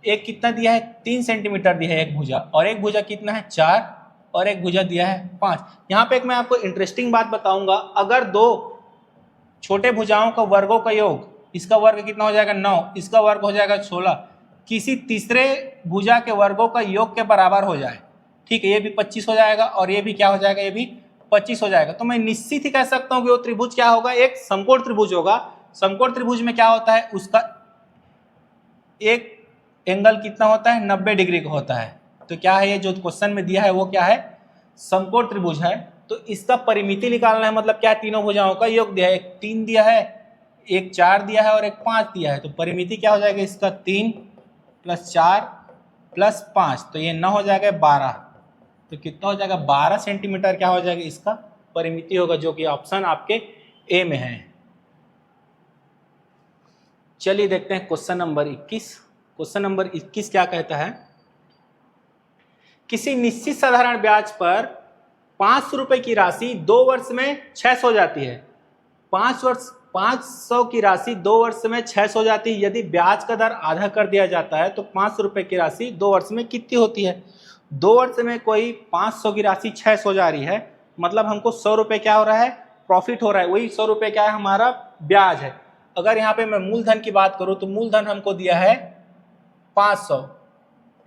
एक कितना दिया है, 3 सेंटीमीटर दिया है एक भुजा, और एक भुजा कितना है 4, और एक भुजा दिया है 5। यहाँ पे एक मैं आपको इंटरेस्टिंग बात बताऊंगा, अगर 2 छोटे भुजाओं का वर्गों का योग, इसका वर्ग कितना हो जाएगा 9, इसका वर्ग हो जाएगा 16, किसी तीसरे भुजा के वर्गों का योग के बराबर हो जाए, ठीक है, ये भी 25 हो जाएगा और ये भी क्या हो जाएगा, ये भी 25 हो जाएगा। तो मैं निश्चित ही कह सकता हूं कि वो त्रिभुज क्या होगा, एक समकोण त्रिभुज होगा। समकोण त्रिभुज में क्या होता है, उसका एक एंगल कितना होता है, 90 डिग्री का होता है। तो क्या है, ये जो क्वेश्चन में दिया है वो क्या है, समकोण त्रिभुज है। तो इसका परिमिति निकालना है, मतलब क्या है, तीनों भुजाओं का योग दिया है, एक 3 दिया है, एक 4 दिया है और एक 5 दिया है। तो परिमिति क्या हो जाएगा इसका, 3 + 4 + 5, तो ये 9 हो जाएगा 12। तो कितना हो जाएगा, 12 सेंटीमीटर क्या हो जाएगा इसका परिमिति होगा, जो कि ऑप्शन आपके ए में है। चलिए देखते हैं क्वेश्चन नंबर 21। क्वेश्चन नंबर 21 क्या कहता है, किसी निश्चित साधारण ब्याज पर 500 रुपए की राशि 2 वर्ष में 600 हो जाती है। 500 की राशि 2 वर्ष में 600 हो जाती है। यदि ब्याज का दर आधा कर दिया जाता है तो 500 रुपए की राशि 2 वर्ष में कितनी होती है। 2 वर्ष में कोई 500 की राशि 600 जा रही है, मतलब हमको 100 रुपये क्या हो रहा है, प्रॉफिट हो रहा है। वही 100 रुपये क्या है, हमारा ब्याज है। अगर यहाँ पे मैं मूलधन की बात करूँ तो मूलधन हमको दिया है 500,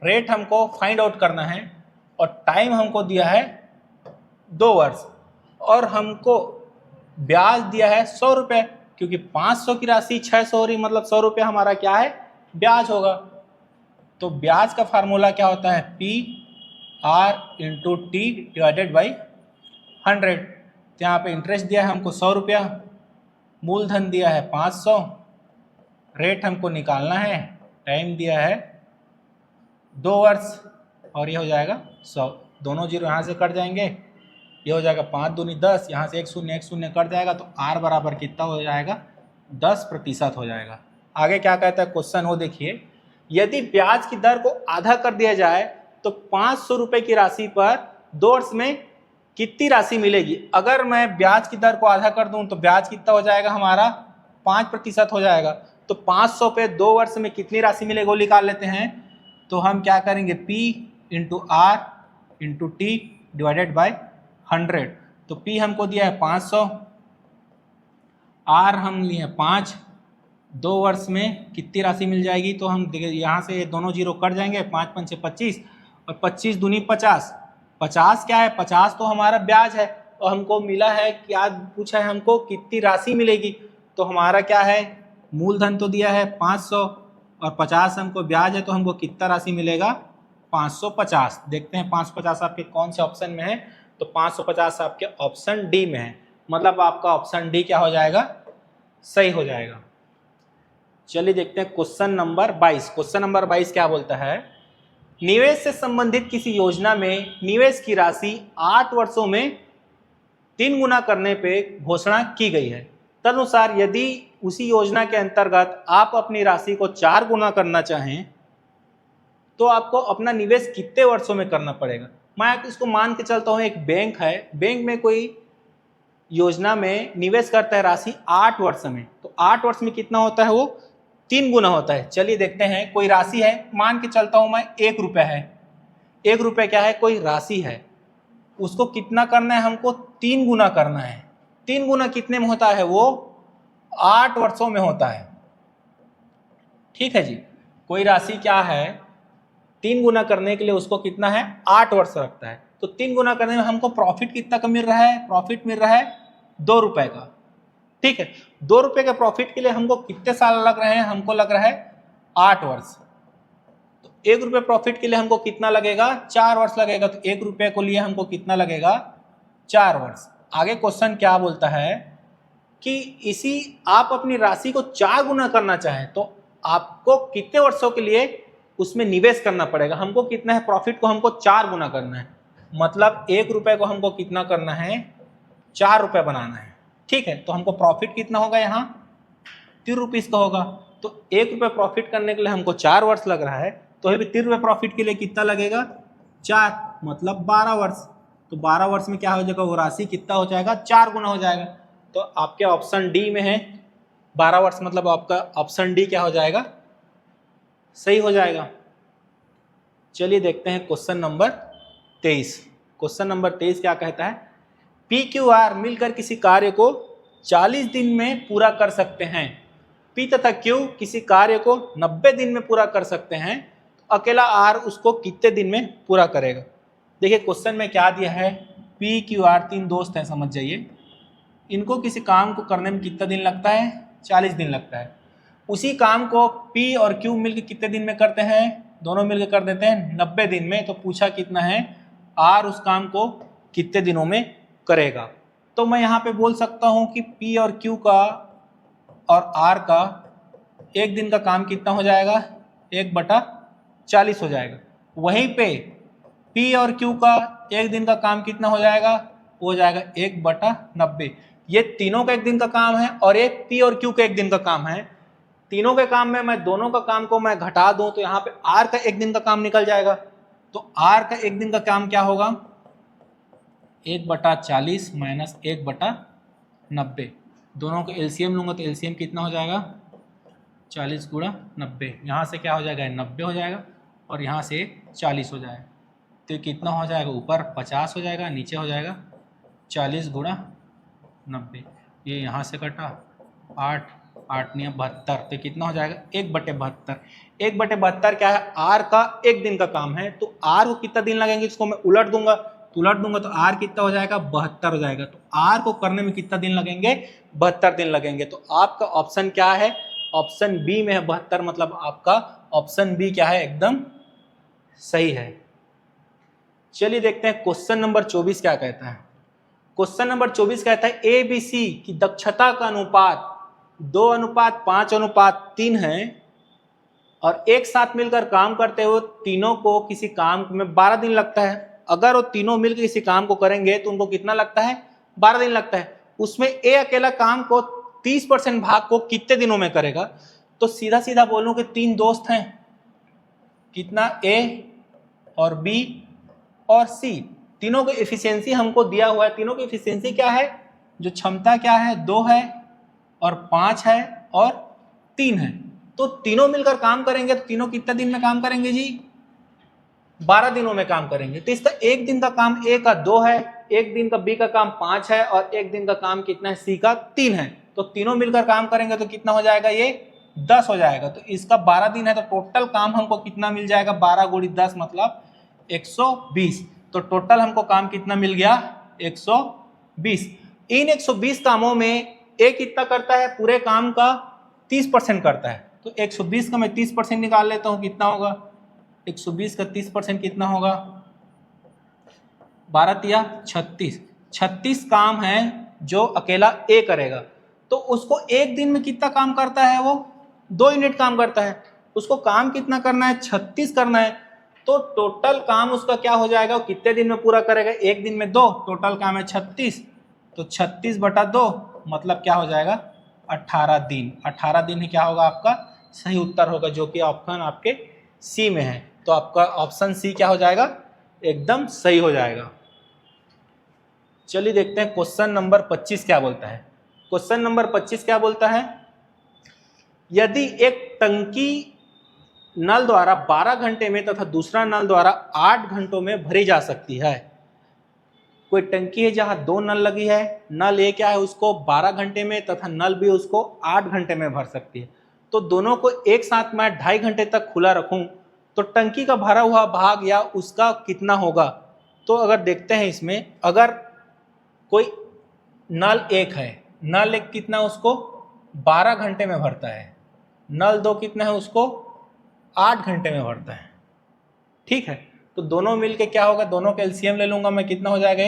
रेट हमको फाइंड आउट करना है और टाइम हमको दिया है 2 वर्ष, और हमको ब्याज दिया है 100 रुपये, क्योंकि 500 की राशि 600 हो रही, मतलब 100 रुपये हमारा क्या है, ब्याज होगा। तो ब्याज का फार्मूला क्या होता है, PR × T / 100। यहाँ पे इंटरेस्ट दिया है हमको 100 रुपया, मूलधन दिया है 500, रेट हमको निकालना है, टाइम दिया है 2 वर्ष, और ये हो जाएगा 100। दोनों जीरो यहाँ से कट जाएंगे, ये हो जाएगा 5 दूनी 10, यहाँ से 1 शून्य कट जाएगा, तो R बराबर कितना हो जाएगा, 10% हो जाएगा। आगे क्या कहता है क्वेश्चन, वो देखिए, यदि ब्याज की दर को आधा कर दिया जाए तो 500 रुपये की राशि पर 2 वर्ष में कितनी राशि मिलेगी। अगर मैं ब्याज की दर को आधा कर दूं तो ब्याज कितना हो जाएगा, हमारा 5% हो जाएगा। तो 500 पे 2 वर्ष में कितनी राशि मिलेगी वो निकाल लेते हैं। तो हम क्या करेंगे, P × R × T / 100। तो P हमको दिया है 500, R हम लिए 5, 2 वर्ष में कितनी राशि मिल जाएगी। तो हम यहाँ से दोनों जीरो कट जाएंगे, 5 पंचे 25 और 25 दूनी 50। 50 क्या है, 50 तो हमारा ब्याज है, और हमको मिला है, क्या पूछा है हमको, कितनी राशि मिलेगी। तो हमारा क्या है, मूलधन तो दिया है 500 और 50 हमको ब्याज है, तो हमको कितना राशि मिलेगा, 550। देखते हैं 550 आपके कौन से ऑप्शन में है। तो 550 आपके ऑप्शन डी में है, मतलब आपका ऑप्शन डी क्या हो जाएगा, सही हो जाएगा। चलिए देखते हैं क्वेश्चन नंबर 22। क्वेश्चन नंबर 22 क्या बोलता है, निवेश से संबंधित किसी योजना में निवेश की राशि 8 वर्षों में 3 गुना करने पे घोषणा की गई है। तदनुसार यदि उसी योजना के अंतर्गत आप अपनी राशि को 4 गुना करना चाहें तो आपको अपना निवेश कितने वर्षों में करना पड़ेगा। मैं इसको मान के चलता हूँ, एक बैंक है, बैंक में कोई योजना में निवेश करता है राशि 8 वर्ष में, तो 8 वर्ष में कितना होता है वो 3 गुना होता है। चलिए देखते हैं, कोई राशि है, मान के चलता हूं मैं 1 रुपया है। 1 रुपया क्या है, कोई राशि है, उसको कितना करना है हमको, 3 गुना करना है। 3 गुना कितने में होता है, वो 8 वर्षों में होता है। ठीक है जी, कोई राशि क्या है, 3 गुना करने के लिए उसको कितना है, 8 वर्ष लगता है। तो 3 गुना करने में हमको प्रॉफिट कितना का मिल रहा है, प्रॉफिट मिल रहा है 2 रुपए का। ठीक है, 2 रुपए के प्रॉफिट के लिए हमको कितने साल लग रहे हैं, हमको लग रहा है 8 वर्ष। तो 1 रुपए प्रॉफिट के लिए हमको कितना लगेगा, 4 वर्ष लगेगा। तो 1 रुपए को लिए हमको कितना लगेगा, 4 वर्ष। आगे क्वेश्चन क्या बोलता है कि इसी आप अपनी राशि को 4 गुना करना चाहें तो आपको कितने वर्षों के लिए उसमें निवेश करना पड़ेगा। हमको कितना है, प्रॉफिट को हमको 4 गुना करना है, मतलब 1 रुपए को हमको कितना करना है, 4 रुपए बनाना है। ठीक है, तो हमको प्रॉफिट कितना होगा, यहाँ 3 रुपीज का होगा। तो 1 रुपए प्रॉफिट करने के लिए हमको 4 वर्ष लग रहा है, तो अभी 3 रुपए प्रॉफिट के लिए कितना लगेगा, 4, मतलब 12 वर्ष। तो 12 वर्ष में क्या हो जाएगा, वो राशि कितना हो जाएगा, 4 गुना हो जाएगा। तो आपके ऑप्शन डी में है 12 वर्ष, मतलब आपका ऑप्शन डी क्या हो जाएगा, सही हो जाएगा। चलिए देखते हैं क्वेश्चन नंबर 23। क्वेश्चन नंबर 23 क्या कहता है, पी क्यू आर मिलकर किसी कार्य को 40 दिन में पूरा कर सकते हैं। पी तथा क्यू किसी कार्य को 90 दिन में पूरा कर सकते हैं, तो अकेला आर उसको कितने दिन में पूरा करेगा। देखिए क्वेश्चन में क्या दिया है, पी क्यू आर 3 दोस्त हैं, समझ जाइए। इनको किसी काम को करने में कितना दिन लगता है, 40 दिन लगता है। उसी काम को पी और क्यू मिलकर कितने दिन में करते हैं, दोनों मिलकर कर देते हैं 90 दिन में। तो पूछा कितना है, आर उस काम को कितने दिनों में करेगा। तो मैं यहाँ पे बोल सकता हूँ कि पी और क्यू का और आर का एक दिन का काम कितना हो जाएगा, 1/40 हो जाएगा। वहीं पे पी और क्यू का एक दिन का काम कितना हो जाएगा, हो जाएगा 1/90। ये तीनों का एक दिन का काम है और एक पी और क्यू का एक दिन का काम है। तीनों के काम में मैं दोनों का काम को मैं घटा दूं तो यहाँ पे आर का एक दिन का काम निकल जाएगा। तो आर का एक दिन का काम क्या होगा, 1/40 माइनस 1/90। दोनों को एलसीएम लूंगा तो एलसीएम कितना हो जाएगा, 40 गुणा 90। यहाँ से क्या हो जाएगा, 90 हो जाएगा और यहाँ से 40 हो जाएगा। तो ये कितना हो जाएगा, ऊपर 50 हो जाएगा, नीचे हो जाएगा 40 गुणा 90। ये यहाँ से कटा 8 8 9 72, तो कितना हो जाएगा 1/72। 1/72 क्या है, आर का एक दिन का काम है। तो आर को कितना दिन लगेंगे, इसको मैं उलट दूंगा तो आर कितना हो जाएगा, 72 हो जाएगा। तो आर को करने में कितना दिन लगेंगे, 72 दिन लगेंगे। तो आपका ऑप्शन क्या है, ऑप्शन बी में है 72, मतलब आपका ऑप्शन बी क्या है, एकदम सही है। चलिए देखते हैं क्वेश्चन नंबर 24 क्या कहता है। क्वेश्चन नंबर 24 कहता है ए बी सी की दक्षता का अनुपात 2:5:3 है और एक साथ मिलकर काम करते हुए तीनों को किसी काम में 12 दिन लगता है। अगर वो तीनों मिलकर किसी काम को करेंगे तो उनको कितना लगता है, 12 दिन लगता है। उसमें ए अकेला काम को 30% भाग को कितने दिनों में करेगा। तो सीधा सीधा बोलूं कि 3 दोस्त हैं, कितना, ए और बी और सी, तीनों की एफिशिएंसी हमको दिया हुआ है। तीनों की एफिशिएंसी क्या है, जो क्षमता क्या है, 2 है और 5 है और 3 है। तो तीनों मिलकर काम करेंगे तो तीनों कितने दिन में काम करेंगे जी, 12 दिनों में काम करेंगे। तो इसका एक दिन का काम ए का 2 है, एक दिन का बी का काम 5 है और एक दिन का काम कितना है, सी का 3 है। तो तीनों मिलकर काम करेंगे तो कितना हो जाएगा, ये 10 हो जाएगा। तो इसका 12 दिन है तो टोटल काम हमको कितना मिल जाएगा, 12 × 10 मतलब 120। तो टोटल हमको काम कितना मिल गया, 120। इन 120 कामों में ए कितना करता है, पूरे काम का 30% करता है। तो 120 का मैं 30% निकाल लेता हूं, कितना होगा, 120 का 30% कितना होगा, 12 या 36। 36 काम है जो अकेला ए करेगा। तो उसको एक दिन में कितना काम करता है, वो 2 यूनिट काम करता है। उसको काम कितना करना है, 36 करना है। तो टोटल काम उसका क्या हो जाएगा, वो कितने दिन में पूरा करेगा, एक दिन में 2, टोटल काम है 36। तो 36/2 मतलब क्या हो जाएगा, 18 दिन। 18 दिन ही क्या होगा, आपका सही उत्तर होगा, जो कि ऑप्शन आपके सी में है। तो आपका ऑप्शन सी क्या हो जाएगा, एकदम सही हो जाएगा। चलिए देखते हैं क्वेश्चन नंबर 25 क्या बोलता है। क्वेश्चन नंबर 25 क्या बोलता है, यदि एक टंकी नल द्वारा 12 घंटे में तथा दूसरा नल द्वारा 8 घंटों में भरी जा सकती है। कोई टंकी है जहां 2 नल लगी है, नल ए क्या है उसको 12 घंटे में तथा नल बी उसको 8 घंटे में भर सकती है, तो दोनों को एक साथ मैं 2.5 घंटे तक खुला रखूं तो टंकी का भरा हुआ भाग या उसका कितना होगा। तो अगर देखते हैं इसमें, अगर कोई नल एक है, नल एक कितना उसको 12 घंटे में भरता है, नल दो कितना है उसको 8 घंटे में भरता है, ठीक है। तो दोनों मिलके क्या होगा, दोनों का एलसीएम ले लूंगा मैं, कितना हो जाएगा,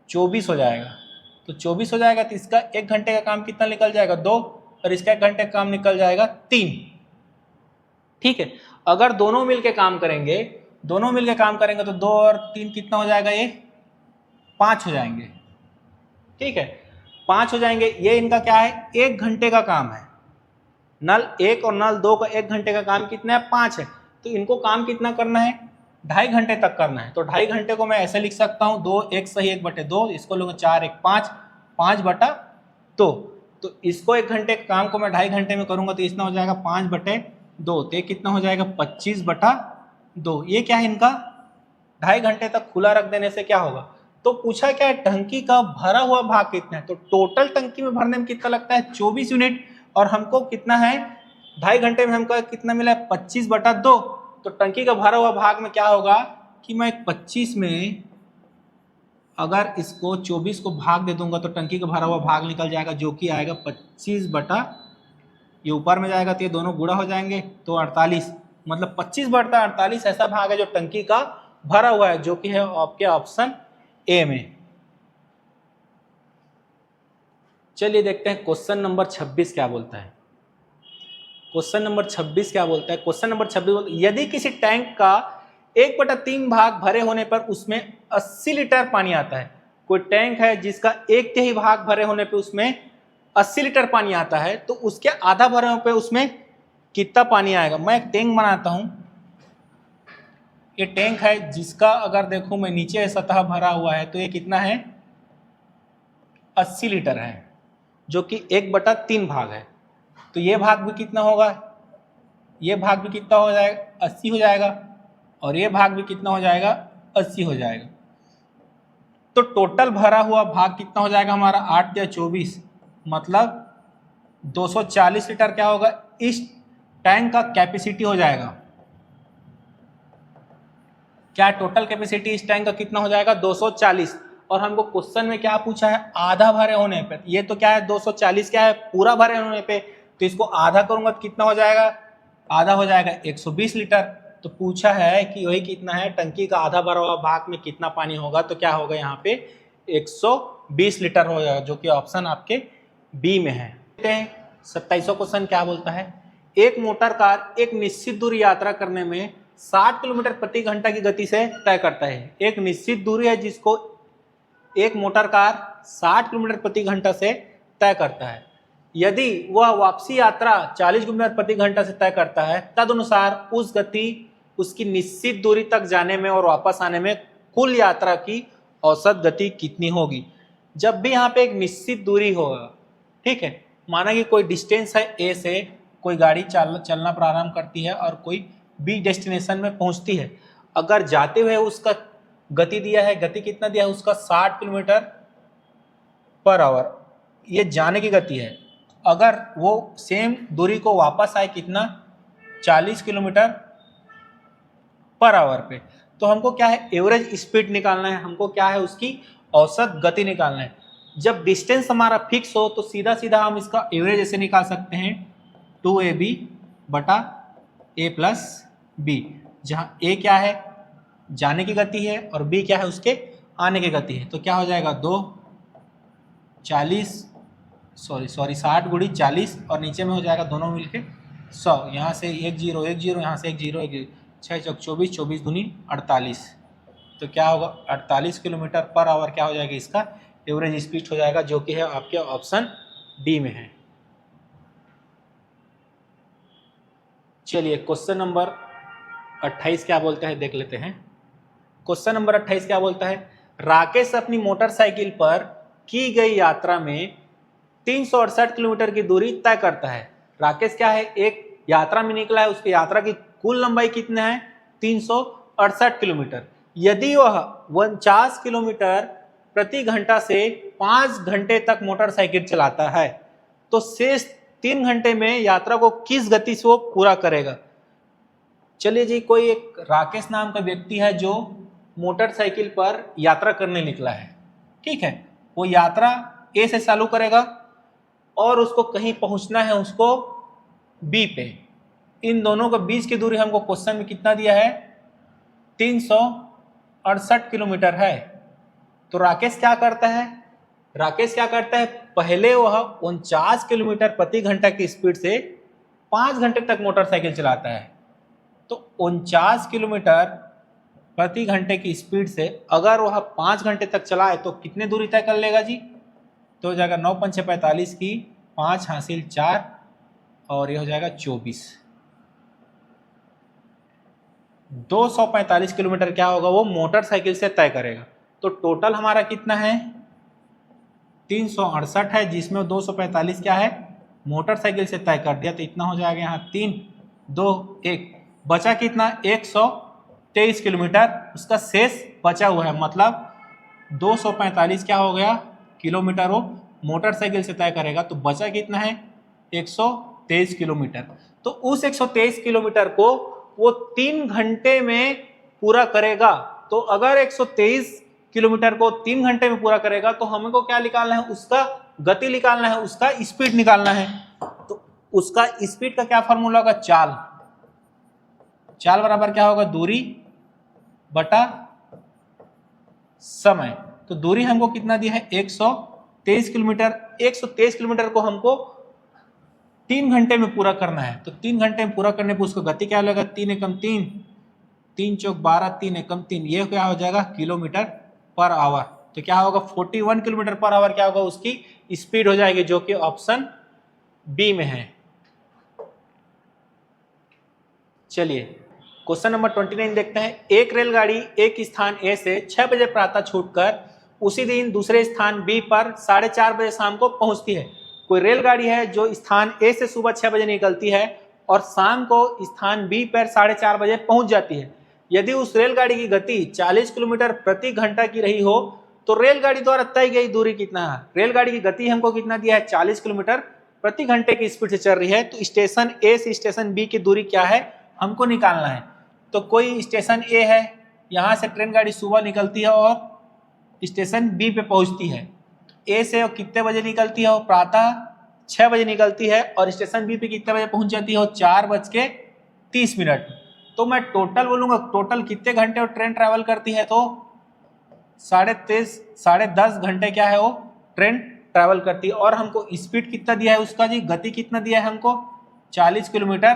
24 हो जाएगा। तो 24 हो जाएगा तो इसका 1 घंटे का काम कितना निकल जाएगा, 2, और इसका 1 घंटे का काम निकल जाएगा 3, ठीक है। अगर दोनों मिलके काम करेंगे, तो 2 और 3 कितना हो जाएगा, ये 5 हो जाएंगे, ठीक है, 5 हो जाएंगे। ये इनका क्या है, 1 घंटे का काम है। नल 1 और नल 2 का 1 घंटे का काम कितना है, 5 है। तो इनको काम कितना करना है, 2.5 घंटे तक करना है। तो 2.5 घंटे को मैं ऐसे लिख सकता हूँ, 2 1 सही 1/2, इसको लूंगा 4 1 5, 5/2। तो इसको 1 घंटे के काम को मैं 2.5 घंटे में करूंगा तो इसना हो जाएगा 5/2, तो ये कितना हो जाएगा 25/2। ये क्या है इनका 2.5 घंटे तक खुला रख देने से क्या होगा। तो पूछा क्या है, टंकी का भरा हुआ भाग कितना है, तो टोटल टंकी में भरने में कितना लगता है 24 यूनिट, और हमको कितना है 2.5 घंटे में हमको कितना मिला है 25/2। तो टंकी का भरा हुआ भाग में क्या होगा कि मैं 25 में अगर इसको 24 को भाग दे दूंगा तो टंकी का भरा हुआ भाग निकल जाएगा, जो कि आएगा 25 ये ऊपर में जाएगा तो ये दोनों गुणा हो जाएंगे, तो 48, मतलब 25/48 ऐसा भाग है जो टंकी का भरा हुआ है, जो कि है आपके ऑप्शन ए में। चलिए देखते हैं क्वेश्चन नंबर 26 क्या बोलता है। क्वेश्चन नंबर 26 क्या बोलता है, क्वेश्चन नंबर 26 बोलता है, यदि किसी टैंक का 1/3 भाग भरे होने पर उसमें 80 लीटर पानी आता है। कोई टैंक है जिसका 1/3 भाग भरे होने पर उसमें 80 लीटर पानी आता है, तो उसके आधा भरे होने पर उसमें कितना पानी आएगा। मैं एक टैंक बनाता हूं, ये टैंक है जिसका अगर देखूं मैं नीचे सतह भरा हुआ है, तो ये कितना है 80 लीटर है, जो कि 1/3 भाग है। तो ये भाग भी कितना होगा, ये भाग भी कितना हो जाएगा 80 हो जाएगा, और ये भाग भी कितना हो जाएगा 80 हो जाएगा। तो टोटल भरा हुआ भाग कितना हो जाएगा हमारा 8 या 24, मतलब 240 लीटर क्या होगा इस टैंक का कैपेसिटी हो जाएगा। क्या टोटल कैपेसिटी इस टैंक का कितना हो जाएगा 240, और हमको क्वेश्चन में क्या पूछा है आधा भरे होने पे। ये तो क्या है 240 क्या है पूरा भरे होने पे, तो इसको आधा करूंगा तो कितना हो जाएगा, आधा हो जाएगा 120 लीटर। तो पूछा है कि वही कितना है टंकी का आधा भरा हुआ भाग में कितना पानी होगा, तो क्या होगा यहाँ पे 120 लीटर हो जाएगा, जो कि ऑप्शन आपके बी में है। 27वां क्वेश्चन क्या बोलता है, एक मोटर कार एक निश्चित दूरी यात्रा करने में 60 किलोमीटर प्रति घंटा की गति से तय करता है। एक निश्चित दूरी है जिसको एक मोटर कार 60 किलोमीटर प्रति घंटा से तय करता है। यदि वह वापसी यात्रा 40 किलोमीटर प्रति घंटा से तय करता है, तदनुसार उस गति उसकी निश्चित दूरी तक जाने में और वापस आने में कुल यात्रा की औसत गति कितनी होगी। जब भी यहाँ पे एक निश्चित दूरी होगा, ठीक है, माना कि कोई डिस्टेंस है ए से, कोई गाड़ी चलना प्रारंभ करती है और कोई बी डेस्टिनेशन में पहुंचती है। अगर जाते हुए उसका गति दिया है, गति कितना दिया है उसका 60 किलोमीटर पर आवर, ये जाने की गति है। अगर वो सेम दूरी को वापस आए कितना 40 किलोमीटर पर आवर पे, तो हमको क्या है एवरेज स्पीड निकालना है, हमको क्या है उसकी औसत गति निकालना है। जब डिस्टेंस हमारा फिक्स हो तो सीधा सीधा हम इसका एवरेज ऐसे निकाल सकते हैं 2ab बटा a प्लस बी, जहाँ a क्या है जाने की गति है और b क्या है उसके आने की गति है। तो क्या हो जाएगा 60 गुड़ी 40 और नीचे में हो जाएगा दोनों मिलके 100, यहाँ से 1 0 1 0, यहाँ से 1 0 1 0, 6 चौक 24, 24 दूनी 48। तो क्या होगा 48 किलोमीटर पर आवर क्या हो जाएगा इसका एवरेज स्पीड हो जाएगा, जो कि है आपके ऑप्शन डी में है। चलिए क्वेश्चन नंबर 28 क्या बोलता है देख लेते हैं। क्वेश्चन नंबर 28 क्या बोलता है, राकेश अपनी मोटरसाइकिल पर की गई यात्रा में 368 किलोमीटर की दूरी तय करता है। राकेश क्या है, एक यात्रा में निकला है, उसकी यात्रा की कुल लंबाई कितना है, 368 किलोमीटर। यदि वह 49 किलोमीटर प्रति घंटा से 5 घंटे तक मोटरसाइकिल चलाता है तो शेष 3 घंटे में यात्रा को किस गति से वो पूरा करेगा। चलिए जी, कोई एक राकेश नाम का व्यक्ति है जो मोटरसाइकिल पर यात्रा करने निकला है, ठीक है। वो यात्रा ए से चालू करेगा और उसको कहीं पहुंचना है उसको बी पे। इन दोनों के बीच की दूरी हमको क्वेश्चन में कितना दिया है, 368 किलोमीटर है। तो राकेश क्या करता है, पहले वह 49 किलोमीटर प्रति घंटा की स्पीड से 5 घंटे तक मोटरसाइकिल चलाता है। तो 49 किलोमीटर प्रति घंटे की स्पीड से अगर वह 5 घंटे तक चलाए तो कितने दूरी तय कर लेगा जी, तो हो जाएगा 9 पंचे 45 की 5 हासिल 4 और ये हो जाएगा 24। 245 किलोमीटर क्या होगा, वो मोटरसाइकिल से तय करेगा। तो टोटल हमारा कितना है, 368 है, जिसमें 245 क्या है, मोटरसाइकिल से तय कर दिया। तो इतना हो जाएगा यहाँ 3 2 1, बचा कितना, 123 किलोमीटर उसका शेष बचा हुआ है। मतलब 245 क्या हो गया किलोमीटर वो मोटरसाइकिल से तय करेगा, तो बचा कितना है, 123 किलोमीटर। तो उस 123 किलोमीटर को वो 3 घंटे में पूरा करेगा। तो अगर 123 किलोमीटर को 3 घंटे में पूरा करेगा तो हमको क्या निकालना है, उसका गति निकालना है, उसका स्पीड निकालना है। तो उसका स्पीड का क्या फॉर्मूला होगा, चाल बराबर क्या होगा, दूरी बटा समय। तो दूरी हमको कितना दिया है, 123 किलोमीटर। 123 किलोमीटर को हमको 3 घंटे में पूरा करना है। तो 3 घंटे में पूरा करने पर उसको गति क्या लगेगा, 3 एकम 3, 3 चौक 12, 3 एकम 3, ये क्या हो जाएगा किलोमीटर पर आवर। तो क्या होगा 41 किलोमीटर पर आवर क्या होगा उसकी स्पीड हो जाएगी, जो कि ऑप्शन बी में है। चलिए क्वेश्चन नंबर 29 देखते हैं। एक रेलगाड़ी एक स्थान ए से 6 बजे प्रातः छूटकर उसी दिन दूसरे स्थान बी पर 4:30 बजे शाम को पहुंचती है। कोई रेलगाड़ी है जो स्थान ए से सुबह 6 बजे निकलती है और शाम को स्थान बी पर 4:30 बजे पहुंच जाती है। यदि उस रेलगाड़ी की गति 40 किलोमीटर प्रति घंटा की रही हो तो रेलगाड़ी द्वारा तय गई दूरी कितना है। रेलगाड़ी की गति हमको कितना दिया है, 40 किलोमीटर प्रति घंटे की स्पीड से चल रही है। तो स्टेशन ए से स्टेशन बी की दूरी क्या है हमको निकालना है। तो कोई स्टेशन ए है, यहाँ से ट्रेन गाड़ी सुबह निकलती है और स्टेशन बी पे पहुँचती है। ए से कितने बजे निकलती है, वो प्रातः 6 बजे निकलती है और स्टेशन बी पे कितने बजे पहुँच जाती है, वो 4:30। तो मैं टोटल बोलूँगा, टोटल कितने घंटे वो ट्रेन ट्रैवल करती है, तो 10.5 घंटे क्या है वो ट्रेन ट्रैवल करती है। और हमको स्पीड कितना दिया है उसका जी, गति कितना दिया है हमको, 40 किलोमीटर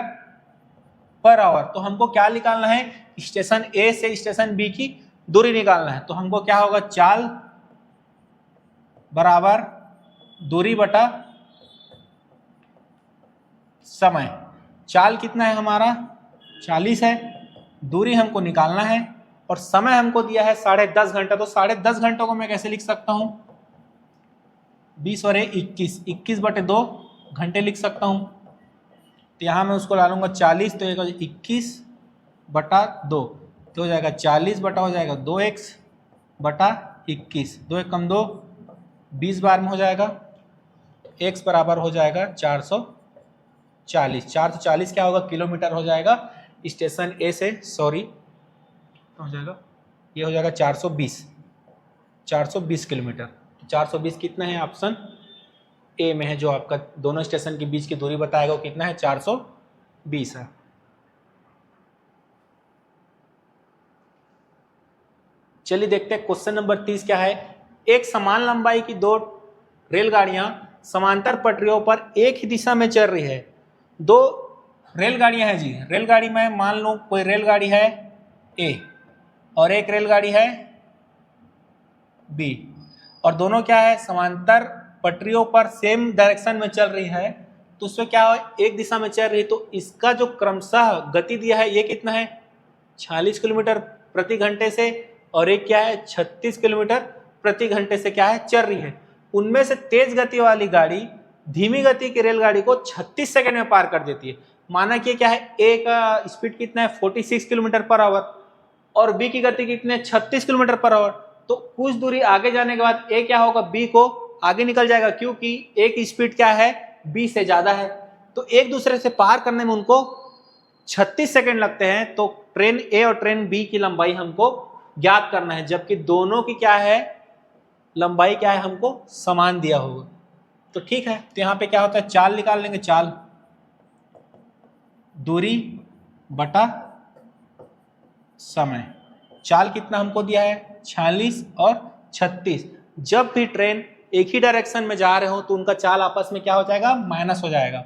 पर आवर। तो हमको क्या निकालना है, स्टेशन ए से स्टेशन बी की दूरी निकालना है। तो हमको क्या होगा, चाल बराबर दूरी बटा समय। चाल कितना है हमारा 40 है, दूरी हमको निकालना है और समय हमको दिया है 10.5 घंटा। तो 10.5 घंटों को मैं कैसे लिख सकता हूं, 20 और 21, 21/2 घंटे लिख सकता हूं। तो यहाँ मैं उसको डालूंगा 40, तो 21/2 तो हो जाएगा 40 बटा हो जाएगा 2x/21, 2 एकम 2, 20 बार में हो जाएगा, x बराबर हो जाएगा 440। 440 क्या होगा किलोमीटर हो जाएगा स्टेशन ए से, हो जाएगा, ये हो जाएगा 420 किलोमीटर। 420 कितना है, ऑप्शन ए में है, जो आपका दोनों स्टेशन के बीच की दूरी बताएगा वो कितना है, 420 है। चलिए देखते हैं क्वेश्चन नंबर 30 क्या है। एक समान लंबाई की 2 रेलगाड़ियां समांतर पटरियों पर एक ही दिशा में चल रही है। 2 रेलगाड़ियां हैं जी। रेलगाड़ी में मान लो कोई रेलगाड़ी है ए और एक रेलगाड़ी है बी, और दोनों क्या है, समांतर पटरियों पर सेम डायरेक्शन में चल रही है। तो उसमें क्या है, एक दिशा में चल रही है, तो इसका जो क्रमशः गति दिया है ये कितना है, 40 किलोमीटर प्रति घंटे से, और एक क्या है 36 किलोमीटर प्रति घंटे से क्या है चल रही है। उनमें से तेज गति वाली गाड़ी धीमी गति की रेलगाड़ी को 36 सेकंड में पार कर देती है। माना कि क्या है, ए का स्पीड कितना है 46 किलोमीटर पर आवर और बी की गति कितनी है 36 किलोमीटर पर आवर। तो कुछ दूरी आगे जाने के बाद ए क्या होगा, बी को आगे निकल जाएगा, क्योंकि ए की स्पीड क्या है बी से ज्यादा है। तो एक दूसरे से पार करने में उनको 36 सेकंड लगते हैं। तो ट्रेन ए और ट्रेन बी की लंबाई हमको ज्ञात करना है, जबकि दोनों की क्या है लंबाई क्या है हमको समान दिया होगा। तो ठीक है, तो यहाँ पे क्या होता है, चाल निकाल लेंगे। चाल दूरी बटा समय। चाल कितना हमको दिया है 46 और 36। जब भी ट्रेन एक ही डायरेक्शन में जा रहे हो तो उनका चाल आपस में क्या हो जाएगा, माइनस हो जाएगा।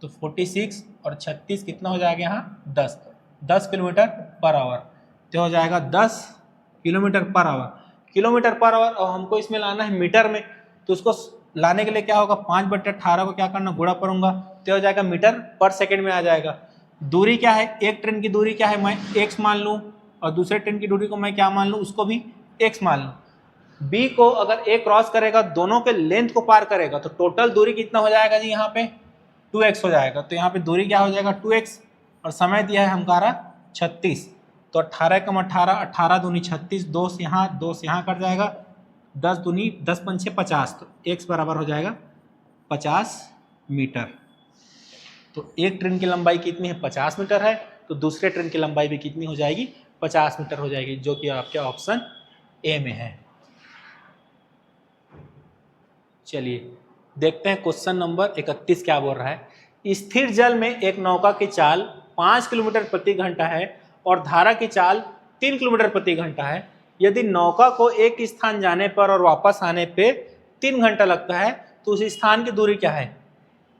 तो 46 और 36 कितना हो जाएगा यहाँ 10 किलोमीटर पर आवर। तो हो जाएगा 10 kilometre per hour. Kilometre per hour और हमको इसमें लाना है मीटर में, तो उसको लाने के लिए क्या होगा 5/18 को क्या करना गुणा करूंगा, तो हो जाएगा मीटर पर सेकंड में आ जाएगा। दूरी क्या है, एक ट्रेन की दूरी क्या है मैं x मान लूँ और दूसरे ट्रेन की दूरी को मैं क्या मान लूँ, उसको भी x मान लूँ। B को अगर A क्रॉस करेगा, दोनों के लेंथ को पार करेगा, तो टोटल दूरी कितना हो जाएगा जी यहाँ पे 2x हो जाएगा। तो यहाँ पे दूरी क्या हो जाएगा 2x और समय दिया है हमारा 36। तो 18 कम 18, 18 दूनी 36, 2 से यहाँ कट जाएगा, 10 दूनी 10 पंचे 50। तो x बराबर हो जाएगा 50 मीटर। तो एक ट्रेन की लंबाई कितनी है 50 मीटर है, तो दूसरे ट्रेन की लंबाई भी कितनी हो जाएगी 50 मीटर हो जाएगी, जो कि आपके ऑप्शन ए में है। चलिए देखते हैं क्वेश्चन नंबर 31 क्या बोल रहा है। स्थिर जल में एक नौका की चाल 5 किलोमीटर प्रति घंटा है और धारा की चाल 3 किलोमीटर प्रति घंटा है। यदि नौका को एक स्थान जाने पर और वापस आने पे 3 घंटा लगता है तो उस स्थान की दूरी क्या है।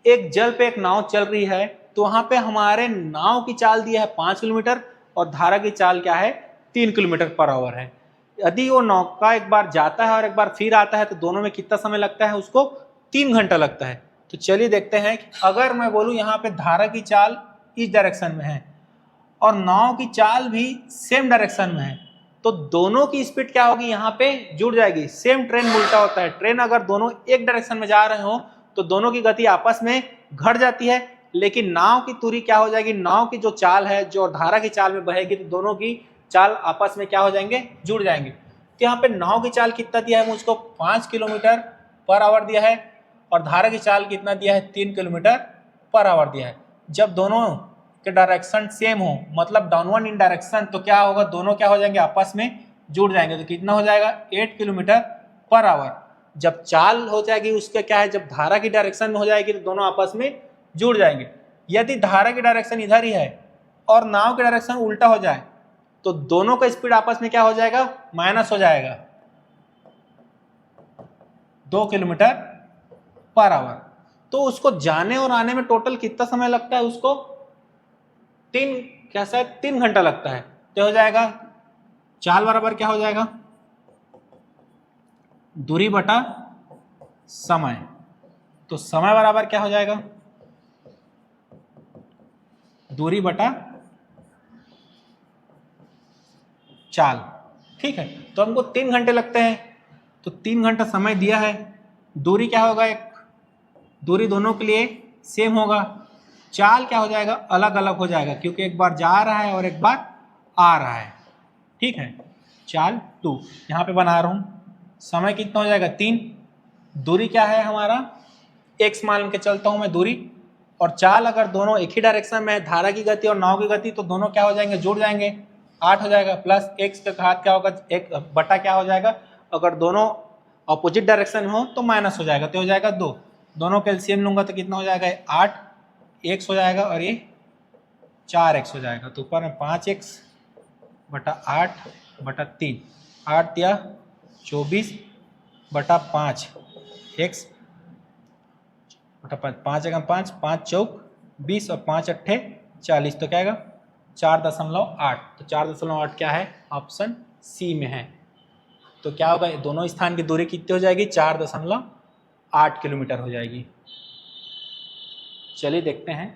एक जल पे एक नाव चल रही है, तो वहां पे हमारे नाव की चाल दिया है 5 किलोमीटर और धारा की चाल क्या है 3 किलोमीटर पर आवर है। यदि वो नौका एक बार जाता है और एक बार फिर आता है तो दोनों में कितना समय लगता है, उसको 3 घंटा लगता है। तो चलिए देखते हैं कि अगर मैं बोलूं यहाँ पे धारा की चाल इस डायरेक्शन में है और नाव की चाल भी सेम डायरेक्शन में है, तो दोनों की स्पीड क्या होगी यहाँ पे जुड़ जाएगी। सेम ट्रेन उल्टा होता है, ट्रेन अगर दोनों एक डायरेक्शन में जा रहे हो तो दोनों की गति आपस में घट जाती है, लेकिन नाव की दूरी क्या हो जाएगी, नाव की जो चाल है जो धारा की चाल में बहेगी तो दोनों की चाल आपस में क्या हो जाएंगे, जुड़ जाएंगे। तो यहाँ पे नाव की चाल कितना दिया है मुझको 5 किलोमीटर पर आवर दिया है और धारा की चाल कितना दिया है 3 किलोमीटर पर आवर दिया है। जब दोनों के डायरेक्शन सेम हो, मतलब डाउनवर्ड इन डायरेक्शन, तो क्या होगा, दोनों क्या हो जाएंगे आपस में जुड़ जाएंगे। तो कितना हो जाएगा 8 किलोमीटर पर आवर। जब चाल हो जाएगी उसके क्या है, जब धारा की डायरेक्शन में हो जाएगी तो दोनों आपस में जुड़ जाएंगे। यदि धारा की डायरेक्शन इधर ही है और नाव की डायरेक्शन उल्टा हो जाए तो दोनों का स्पीड आपस में क्या हो जाएगा, माइनस हो जाएगा 2 किलोमीटर पर आवर। तो उसको जाने और आने में टोटल कितना समय लगता है, उसको 3 घंटा लगता है। तो हो जाएगा चाल बराबर क्या हो जाएगा, दूरी बटा समय। तो समय बराबर क्या हो जाएगा, दूरी बटा चाल। ठीक है, तो हमको 3 घंटे लगते हैं, तो 3 घंटा समय दिया है। दूरी क्या होगा, एक दूरी दोनों के लिए सेम होगा। चाल क्या हो जाएगा, अलग अलग हो जाएगा, क्योंकि एक बार जा रहा है और एक बार आ रहा है। ठीक है, चाल 2 यहाँ पे बना रहा हूँ। समय कितना हो जाएगा 3। दूरी क्या है हमारा x मान के चलता हूँ मैं दूरी, और चाल अगर दोनों एक ही डायरेक्शन में है, धारा की गति और नाव की गति, तो दोनों क्या हो जाएंगे, जुड़ जाएंगे, 8 हो जाएगा। प्लस x का घात क्या होगा, एक बटा क्या हो जाएगा, अगर दोनों अपोजिट डायरेक्शन में हो तो माइनस हो जाएगा, तो हो जाएगा 2। दोनों का एलसीएम लूंगा तो कितना हो जाएगा 8 x हो जाएगा और ये 4x हो जाएगा। तो ऊपर में 5x बटा 8 बटा 3, 8 या 24 बटा 5 x बटा 5 एकम 5, 5 चौक 20 और 5 अट्ठे 40, तो क्या आएगा 4.8। तो 4.8 क्या है, ऑप्शन सी में है। तो क्या होगा, दोनों स्थान की दूरी कितनी हो जाएगी, 4.8 किलोमीटर हो जाएगी। चलिए देखते हैं,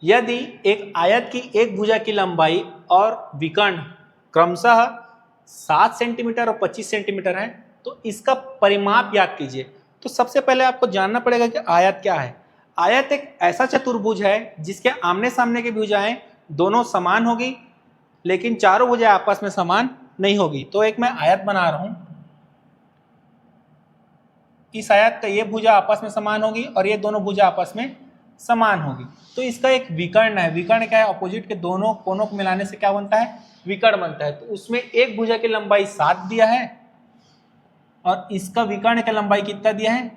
यदि एक आयत की एक भुजा की लंबाई और विकर्ण क्रमशः 7 सेंटीमीटर और 25 सेंटीमीटर है तो इसका परिमाप ज्ञात कीजिए। तो सबसे पहले आपको जानना पड़ेगा कि आयत क्या है। आयत एक ऐसा चतुर्भुज है जिसके आमने सामने की भुजाएं दोनों समान होगी, लेकिन चारों भुजाएं आपस में समान नहीं होगी। तो एक मैं आयत बना रहा हूं, इस आयत का ये भुजा आपस में समान होगी और ये दोनों भुजा आपस में समान होगी। तो इसका एक विकर्ण है। विकर्ण क्या है? ऑपोजिट के दोनों कोनों को मिलाने से क्या बनता है? विकर्ण बनता है। तो उसमें एक भुजा की लंबाई 7 दिया है और इसका विकर्ण की लंबाई कितना दिया है?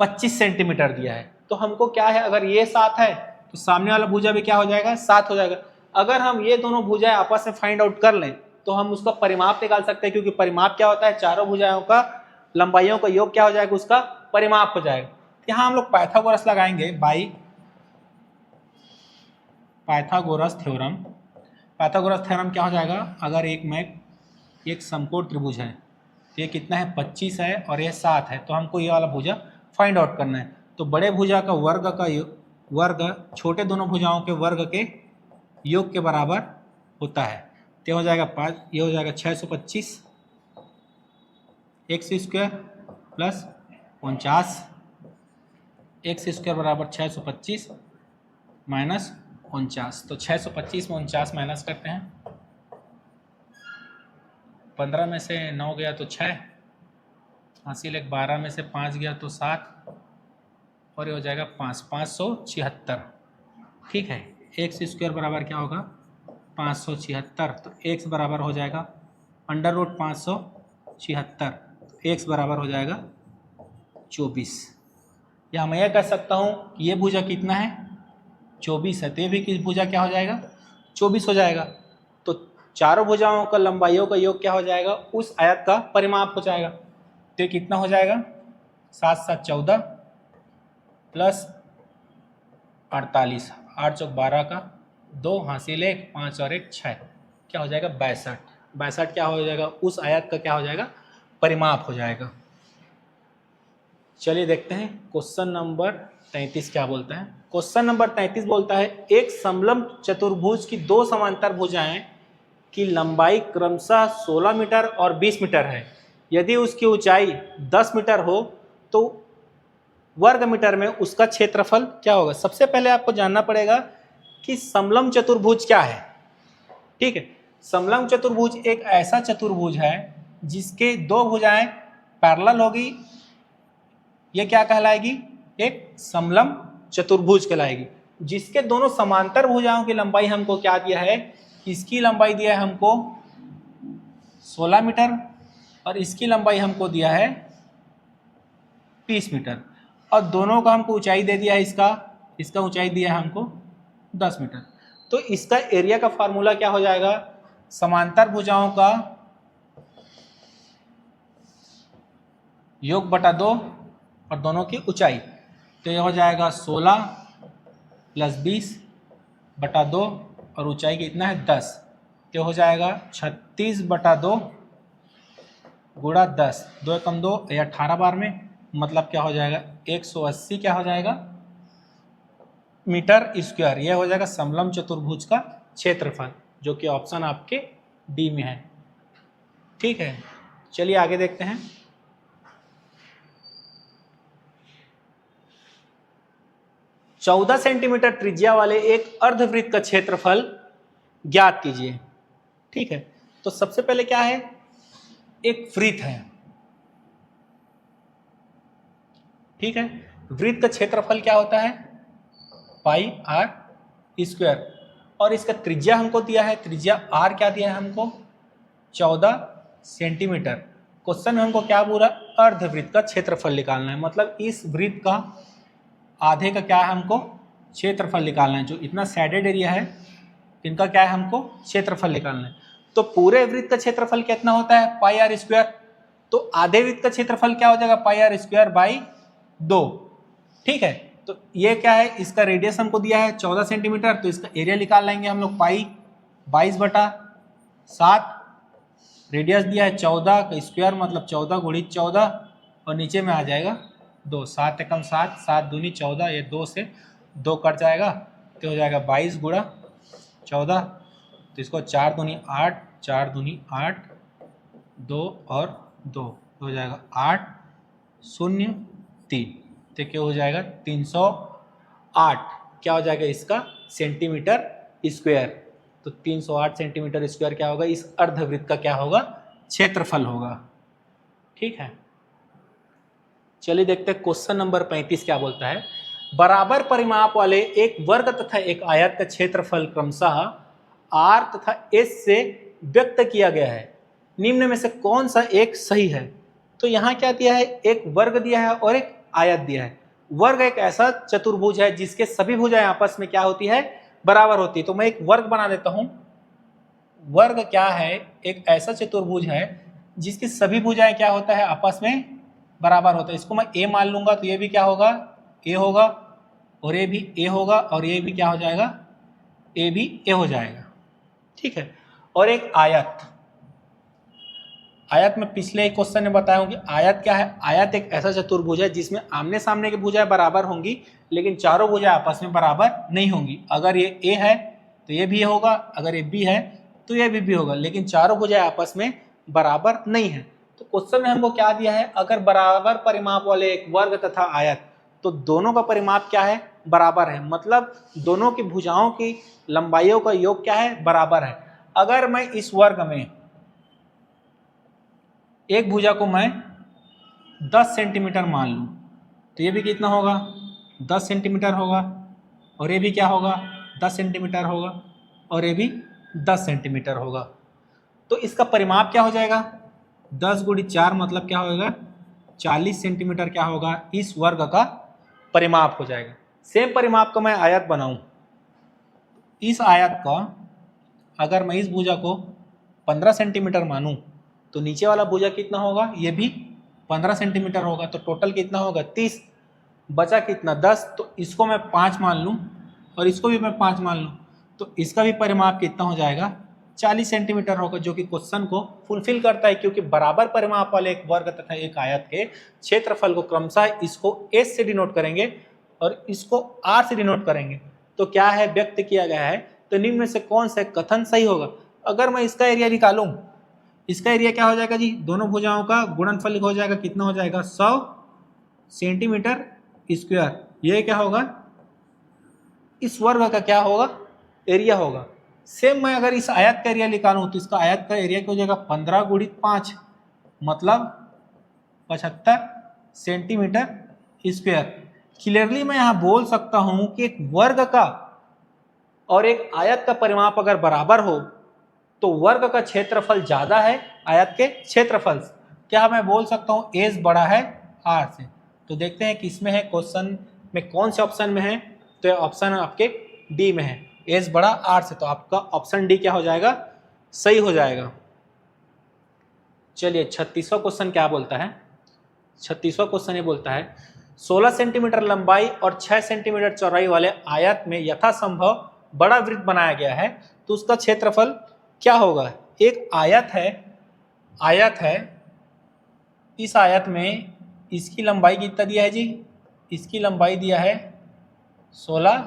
25 सेंटीमीटर दिया है। तो हमको क्या है, अगर ये 7 है तो सामने वाला भुजा भी क्या हो जाएगा? 7 हो जाएगा। अगर हम ये दोनों भुजाएं आपस में फाइंड आउट कर लें तो हम उसका परिमाप निकाल सकते हैं, क्योंकि परिमाप क्या होता है? चारों भुजाओं का लंबाइयों का योग क्या हो जाएगा? उसका परिमाप हो जाएगा। यहां हम लोग पाइथागोरस लगाएंगे by Pythagoras theorem. Pythagoras theorem क्या हो जाएगा? अगर एक समकोण त्रिभुज है, ये कितना है? 25 है और ये 7 है, तो हमको ये वाला भुजा फाइंड आउट करना है। तो बड़े भुजा का वर्ग छोटे दोनों भुजाओं के वर्ग के योग के बराबर होता है। तो हो जाएगा 5, ये हो जाएगा 625 x square plus 49 x square बराबर 625 माइनस 49। तो 625 में 49 माइनस करते हैं, 15 में से 9 गया तो 6, हासिल एक 12 में से 5 गया तो 7 और ये हो जाएगा 576। ठीक है, एक्स स्क्वायर बराबर क्या होगा? 576। तो एक्स बराबर हो जाएगा अंडर रूट 576, एक्स बराबर हो जाएगा 24। या मैं यह कह सकता हूँ कि ये भुजा कितना है? 24 है। तो ये भी किस भुजा क्या हो जाएगा? 24 हो जाएगा। तो चारों भुजाओं का लंबाइयों का योग क्या हो जाएगा? उस आयत का परिमाप हो जाएगा। तो ये कितना हो जाएगा? 7 7 14 प्लस 48, 8 चौक 12 का 2, हासिल 1, 5 और 1 6, क्या हो जाएगा? 62। 62 क्या हो जाएगा? उस आयत का क्या हो जाएगा? परिमाप हो जाएगा। चलिए देखते हैं क्वेश्चन नंबर 33 क्या बोलता है। क्वेश्चन नंबर 33 बोलता है एक समलंब चतुर्भुज की दो समांतर भुजाएं की लंबाई क्रमशः 16 मीटर और 20 मीटर है। यदि उसकी ऊंचाई 10 मीटर हो तो वर्ग मीटर में उसका क्षेत्रफल क्या होगा? सबसे पहले आपको जानना पड़ेगा कि समलंब चतुर्भुज क्या है। ठीक है, समलंब चतुर्भुज एक ऐसा चतुर्भुज है जिसके दो भुजाएं पैरेलल होगी। ये क्या कहलाएगी? एक समलंब चतुर्भुज कहलाएगी। जिसके दोनों समांतर भुजाओं की लंबाई हमको क्या दिया है? इसकी लंबाई दिया है हमको 16 मीटर और इसकी लंबाई हमको दिया है 30 मीटर और दोनों का हमको ऊंचाई दे दिया है, इसका ऊंचाई दिया है हमको 10 मीटर। तो इसका एरिया का फार्मूला क्या हो जाएगा? समांतर भुजाओं का योग बटा 2 और दोनों की ऊंचाई। तो यह हो जाएगा 16 प्लस 20 बटा 2 और ऊंचाई कितना है? 10। तो हो जाएगा 36 बटा 2 गुणा 10, 2 एकम 2 या 18 बार में, मतलब क्या हो जाएगा? 180 क्या हो जाएगा? Metre square. यह हो जाएगा समलंब चतुर्भुज का क्षेत्रफल, जो कि ऑप्शन आपके डी में है। ठीक है, चलिए आगे देखते हैं। चौदह सेंटीमीटर त्रिज्या वाले एक अर्धवृत्त का क्षेत्रफल ज्ञात कीजिए। ठीक है, तो सबसे पहले क्या है? एक वृत्त है। ठीक है, वृत्त का क्षेत्रफल क्या होता है? पाई आर स्क्वायर। और इसका त्रिज्या हमको दिया है, त्रिज्या आर क्या दिया है हमको? 14 सेंटीमीटर। क्वेश्चन में हमको क्या बोला? अर्धवृत्त का क्षेत्रफल निकालना है, मतलब इस वृत्त का आधे का क्या है? हमको क्षेत्रफल निकालना है। जो इतना सैडेड एरिया है इनका क्या है? हमको क्षेत्रफल निकालना है। तो पूरे वृत्त का क्षेत्रफल कितना होता है? पाई आर स्क्वायर। तो आधे वृत्त का क्षेत्रफल क्या हो जाएगा? पाई आर स्क्वायर बाई 2। ठीक है, तो ये क्या है? इसका रेडियस हमको दिया है 14 सेंटीमीटर, तो इसका एरिया निकाल लेंगे हम लोग। पाई 22/7, रेडियस दिया है 14 का स्क्वायर मतलब 14 गुणित 14 और नीचे में आ जाएगा 2, 7 एकम 7, 7 दूनी 14, ये 2 से 2 कट जाएगा तो हो जाएगा 22 गुणा 14। तो इसको 4 दूनी 8, 4 दूनी 8, 2 और 2 हो जाएगा 8 तो क्या हो जाएगा 308, क्या हो जाएगा इसका सेंटीमीटर स्क्वायर। तो 308 सेंटीमीटर स्क्वायर क्या होगा, इस अर्धवृत्त का क्या होगा, क्षेत्रफल होगा। ठीक है, चलिए देखते हैं क्वेश्चन नंबर 35 क्या बोलता है। बराबर परिमाप वाले एक वर्ग तथा एक आयत का क्षेत्रफल क्रमशः r तथा s से व्यक्त किया गया है, निम्न में से कौन सा एक सही है। तो यहाँ क्या दिया है, एक वर्ग दिया है और एक आयत दिया है। वर्ग एक ऐसा चतुर्भुज है जिसके सभी भुजाएं आपस में क्या होती है, बराबर होती है। तो मैं एक वर्ग बना देता हूं। वर्ग क्या है, एक ऐसा चतुर्भुज है जिसकी सभी भुजाएं क्या होता है, आपस में बराबर होता है। इसको मैं ए मान लूंगा तो ये भी क्या होगा, ए होगा, और ये भी ए होगा, और ये भी क्या हो जाएगा, ए भी ए हो जाएगा। ठीक है, और एक आयत, आयत में पिछले एक क्वेश्चन में बताया हूं कि आयत क्या है। आयत एक ऐसा चतुर्भुज है जिसमें आमने सामने की भुजाएं बराबर होंगी, लेकिन चारों भुजाएं आपस में बराबर नहीं होंगी। अगर ये ए है तो ये भी ए होगा, अगर ये बी है तो ये भी होगा, लेकिन चारों भुजाएं आपस में बराबर नहीं है। तो क्वेश्चन में हमको क्या दिया है, अगर बराबर परिमाप वाले एक वर्ग तथा आयत, तो दोनों का परिमाप क्या है, बराबर है। मतलब दोनों की भुजाओं की लंबाइयों का योग क्या है, बराबर है। अगर मैं इस वर्ग में एक भुजा को मैं 10 सेंटीमीटर मान लूं, तो ये भी कितना होगा, 10 सेंटीमीटर होगा, और ये भी क्या होगा, 10 सेंटीमीटर होगा, और ये भी 10 सेंटीमीटर होगा। तो इसका परिमाप क्या हो जाएगा, 10 × 4 मतलब क्या होगा, 40 सेंटीमीटर क्या होगा, इस वर्ग का परिमाप हो जाएगा। सेम परिमाप का मैं आयत बनाऊं, इस आयत का अगर मैं इस भुजा को 15 सेंटीमीटर मानूं, तो नीचे वाला भुजा कितना होगा, ये भी 15 सेंटीमीटर होगा। तो टोटल कितना होगा, 30, बचा कितना, 10। तो इसको मैं 5 मान लूं और इसको भी मैं 5 मान लूं, तो इसका भी परिमाप कितना हो जाएगा, 40 सेंटीमीटर होगा, जो कि क्वेश्चन को फुलफिल करता है। क्योंकि बराबर परिमाप वाले एक वर्ग तथा एक आयत के क्षेत्रफल को क्रमशः इसको s से डिनोट करेंगे और इसको r से डिनोट करेंगे, तो क्या है, व्यक्त किया गया है। तो निम्न में से कौन सा कथन सही होगा। अगर मैं इसका एरिया निकालूं, इसका एरिया क्या हो जाएगा जी, दोनों भुजाओं का गुणनफल हो जाएगा, कितना हो जाएगा, 100 सेंटीमीटर स्क्वायर। ये क्या होगा, इस वर्ग का क्या होगा, एरिया होगा। सेम मैं अगर इस आयत का एरिया निकालूं, तो इसका आयत का एरिया क्या हो जाएगा, 15 × 5 मतलब 75 सेंटीमीटर स्क्वायर। क्लियरली मैं यहाँ बोल सकता हूं कि एक वर्ग का और एक आयत का परिमाप अगर बराबर हो, तो वर्ग का क्षेत्रफल ज्यादा है आयत के क्षेत्रफल से। क्या मैं बोल सकता हूँ एस बड़ा है आर से। तो देखते हैं किसमें है, क्वेश्चन में कौन से ऑप्शन में है। तो ये ऑप्शन आपके डी में है, एस बड़ा आर से। तो आपका ऑप्शन डी क्या हो जाएगा, सही हो जाएगा। चलिए 36वां क्वेश्चन क्या बोलता है। 36वां क्वेश्चन ये बोलता है 16 सेंटीमीटर लंबाई और 6 सेंटीमीटर चौड़ाई वाले आयत में यथासंभव बड़ा वृत्त बनाया गया है, तो उसका क्षेत्रफल क्या होगा। एक आयत है, इस आयत में इसकी लंबाई कितना दिया है जी, इसकी लंबाई दिया है 16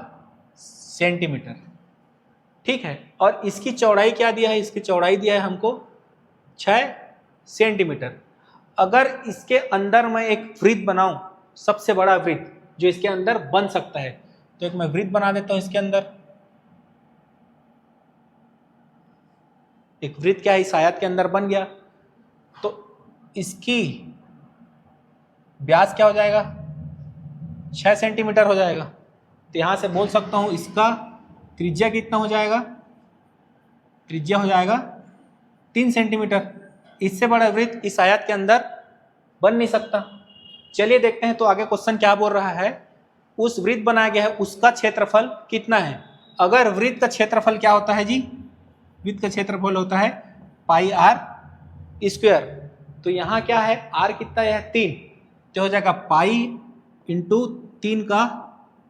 सेंटीमीटर, ठीक है। और इसकी चौड़ाई क्या दिया है, इसकी चौड़ाई दिया है हमको 6 सेंटीमीटर। अगर इसके अंदर मैं एक वृत्त बनाऊं, सबसे बड़ा वृत्त जो इसके अंदर बन सकता है, तो एक मैं वृत्त बना देता हूं इसके अंदर। एक वृत्त क्या है, इस आयत के अंदर बन गया, तो इसकी व्यास क्या हो जाएगा, 6 सेंटीमीटर हो जाएगा। तो यहां से बोल सकता हूं इसका त्रिज्या कितना हो जाएगा, त्रिज्या हो जाएगा 3 सेंटीमीटर। इससे बड़ा वृत्त इस आयत के अंदर बन नहीं सकता। चलिए देखते हैं तो आगे क्वेश्चन क्या बोल रहा है। उस वृत्त बनाया गया है उसका क्षेत्रफल कितना है। अगर वृत्त का क्षेत्रफल क्या होता है जी, वृत्त का क्षेत्रफल होता है पाई आर स्क्वायर। तो यहाँ क्या है, आर कितना है 3, तो हो जाएगा पाई इंटू 3 का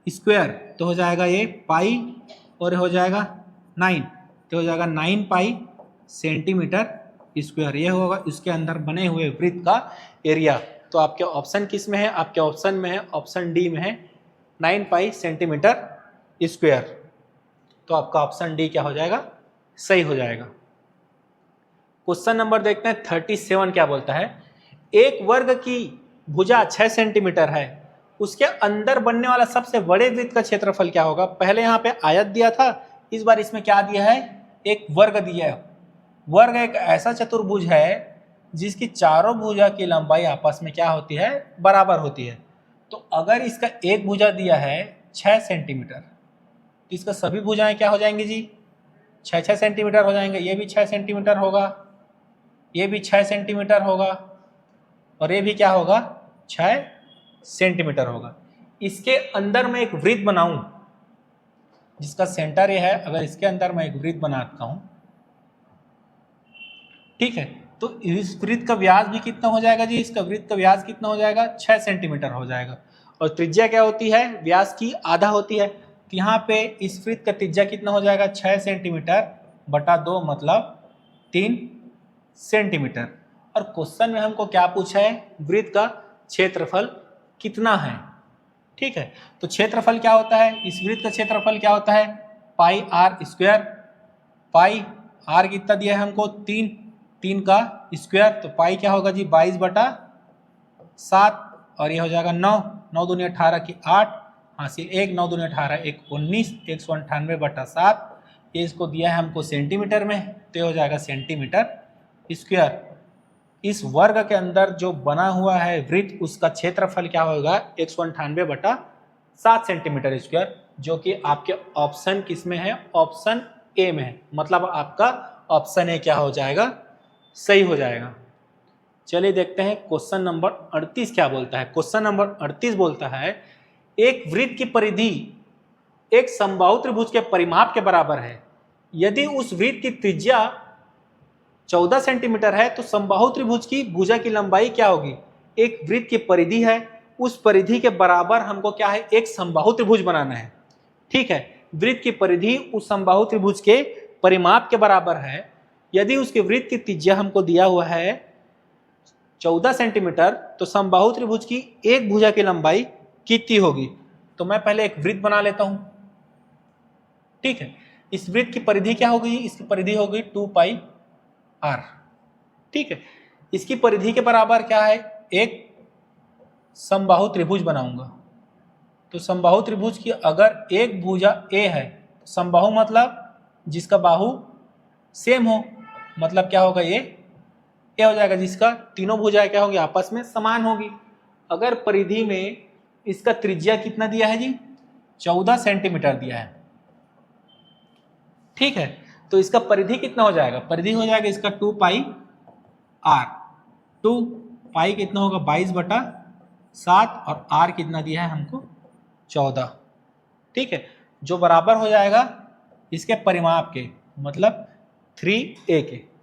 स्क्वायर, तो हो जाएगा ये पाई और हो जाएगा 9, तो हो जाएगा 9 पाई सेंटीमीटर स्क्वायर। ये होगा इसके अंदर बने हुए वृत्त का एरिया। तो आपके ऑप्शन किस में है, आपके ऑप्शन में है, ऑप्शन डी में है 9 पाई सेंटीमीटर स्क्वायर। तो आपका ऑप्शन डी क्या हो जाएगा, सही हो जाएगा। क्वेश्चन नंबर देखते हैं 37 क्या बोलता है। एक वर्ग की भुजा 6 सेंटीमीटर है, उसके अंदर बनने वाला सबसे बड़े वृत्त का क्षेत्रफल क्या होगा? पहले यहाँ पे आयत दिया था, इस बार इसमें क्या दिया है? एक वर्ग दिया है। वर्ग एक ऐसा चतुर्भुज है जिसकी चारों भुजा की लंबाई आपस में क्या होती है? बराबर होती है। तो अगर इसका एक भुजा दिया है 6 सेंटीमीटर, तो इसका सभी भुजाएं क्या हो जाएंगी जी? 6-6 सेंटीमीटर हो जाएंगे। ये भी 6 सेंटीमीटर होगा, ये भी 6 सेंटीमीटर होगा, और ये भी क्या होगा? 6 सेंटीमीटर होगा। इसके अंदर मैं एक वृत्त बनाऊं जिसका सेंटर ये है, अगर इसके अंदर मैं एक वृत्त बनाता हूं, ठीक है, तो इस वृत्त का व्यास भी कितना हो जाएगा जी? इसका वृत्त का व्यास कितना हो जाएगा? 6 सेंटीमीटर हो जाएगा। और त्रिज्या क्या होती है? व्यास की आधा होती है। तो यहाँ पे इस वृत्त का त्रिज्या कितना हो जाएगा? 6 सेंटीमीटर बटा 2 मतलब 3 सेंटीमीटर। और क्वेश्चन में हमको क्या पूछा है? वृत्त का क्षेत्रफल कितना है। ठीक है, तो क्षेत्रफल क्या होता है? इस वृत्त का क्षेत्रफल क्या होता है? पाई आर स्क्वायर। पाई आर कितना दिया है हमको? 3 का स्क्वायर, तो पाई क्या होगा जी? 22/7, और ये हो जाएगा 9। 9 दूनी 18 की 8, हासिल 1, 9 दूनी 18, 1 19, 198/7। ये इसको दिया है हमको सेंटीमीटर में, तो ये हो जाएगा सेंटीमीटर स्क्वायर। इस वर्ग के अंदर जो बना हुआ है वृत्त, उसका क्षेत्रफल क्या होगा? 198/7 सेंटीमीटर स्क्वायर, जो कि आपके ऑप्शन किस में है? ऑप्शन ए में है। मतलब आपका ऑप्शन ए क्या हो जाएगा? सही हो जाएगा। चलिए देखते हैं क्वेश्चन नंबर 38 क्या बोलता है। क्वेश्चन नंबर 38 बोलता है एक वृत्त की परिधि एक समबाहु त्रिभुज के परिमाप के बराबर है। यदि उस वृत्त की त्रिज्या 14 सेंटीमीटर है तो समबाहु त्रिभुज की भुजा की लंबाई क्या होगी? एक वृत्त की परिधि है, उस परिधि के बराबर हमको क्या है? एक समबाहु त्रिभुज बनाना है। ठीक है, वृत्त की परिधि उस समबाहु त्रिभुज के परिमाप के बराबर है। यदि उसके वृत्त की त्रिज्या हमको दिया हुआ है 14 सेंटीमीटर, तो समबाहु त्रिभुज की एक भुजा की लंबाई कितनी होगी? तो मैं पहले एक वृत्त बना लेता हूं। ठीक है, इस वृत्त की परिधि क्या होगी? इसकी परिधि होगी 2πr। ठीक है, इसकी परिधि के बराबर क्या है? एक समबाहु त्रिभुज बनाऊंगा। तो समबाहु त्रिभुज की अगर एक भुजा ए है, समबाहु मतलब जिसका बाहु सेम हो, मतलब क्या होगा? ये हो जाएगा, जिसका तीनों भुजाएं क्या होगी? आपस में समान होगी। अगर परिधि में इसका त्रिज्या कितना दिया है जी? 14 सेंटीमीटर दिया है। ठीक है, तो इसका परिधि कितना हो जाएगा? परिधि हो जाएगा इसका 2πr। 2π कितना होगा? 22/7, और r कितना दिया है हमको? 14। ठीक है, जो बराबर हो जाएगा इसके परिमाप के, मतलब 3a के।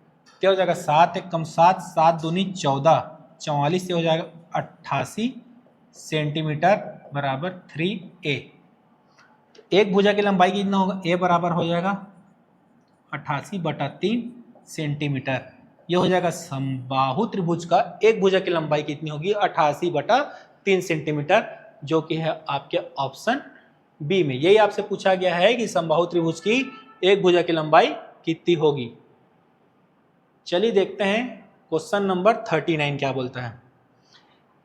तो हो जाएगा 7 एक कम 7, 7 दूनी 14, 44 से हो जाएगा 88 सेंटीमीटर बराबर 3a। तो एक भुजा की लंबाई कितना होगा? a बराबर हो जाएगा 88/3 सेंटीमीटर। ये हो जाएगा समबाहु त्रिभुज का एक भुजा की लंबाई कितनी होगी? 88/3 सेंटीमीटर, जो कि है आपके ऑप्शन बी में। यही आपसे पूछा गया है कि समबाहु त्रिभुज की एक भुजा की लंबाई कितनी होगी। चलिए देखते हैं क्वेश्चन नंबर 39 क्या बोलता है।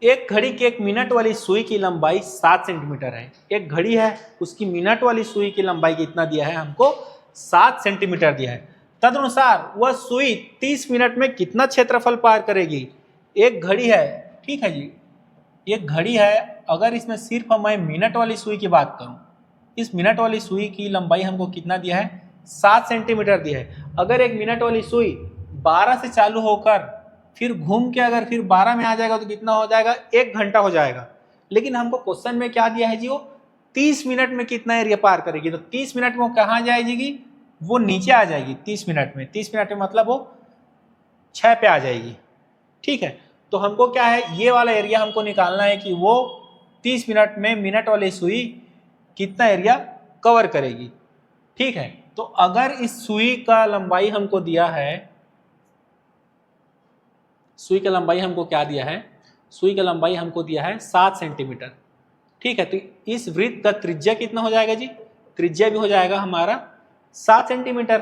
एक घड़ी की 1 मिनट वाली सुई की लंबाई 7 सेंटीमीटर है। एक घड़ी है, उसकी मिनट वाली सुई की लंबाई कितना दिया है हमको? 7 सेंटीमीटर दिया है। तदनुसार वह सुई 30 मिनट में कितना क्षेत्रफल पार करेगी? एक घड़ी है, ठीक है जी, एक घड़ी है। अगर इसमें सिर्फ मैं मिनट वाली सुई की बात करूं, इस मिनट वाली सुई की लंबाई हमको कितना दिया है? 7 सेंटीमीटर दिया है। अगर एक मिनट वाली सुई 12 से चालू होकर फिर घूम के अगर फिर 12 में आ जाएगा तो कितना हो जाएगा? 1 घंटा हो जाएगा। लेकिन हमको क्वेश्चन में क्या दिया है जी? वो 30 मिनट में कितना एरिया पार करेगी। तो 30 मिनट में वो कहाँ जाएगी? वो नीचे आ जाएगी 30 मिनट में। 30 मिनट में मतलब वो 6 पे आ जाएगी। ठीक है, तो हमको क्या है? ये वाला एरिया हमको निकालना है कि वो 30 मिनट में मिनट वाली सुई कितना एरिया कवर करेगी। ठीक है, तो अगर इस सुई का लंबाई हमको दिया है, सुई का लंबाई हमको क्या दिया है? सुई का लंबाई हमको दिया है 7 सेंटीमीटर। ठीक है, तो इस वृत्त का त्रिज्या कितना हो जाएगा जी? त्रिज्या भी हो जाएगा हमारा 7 सेंटीमीटर।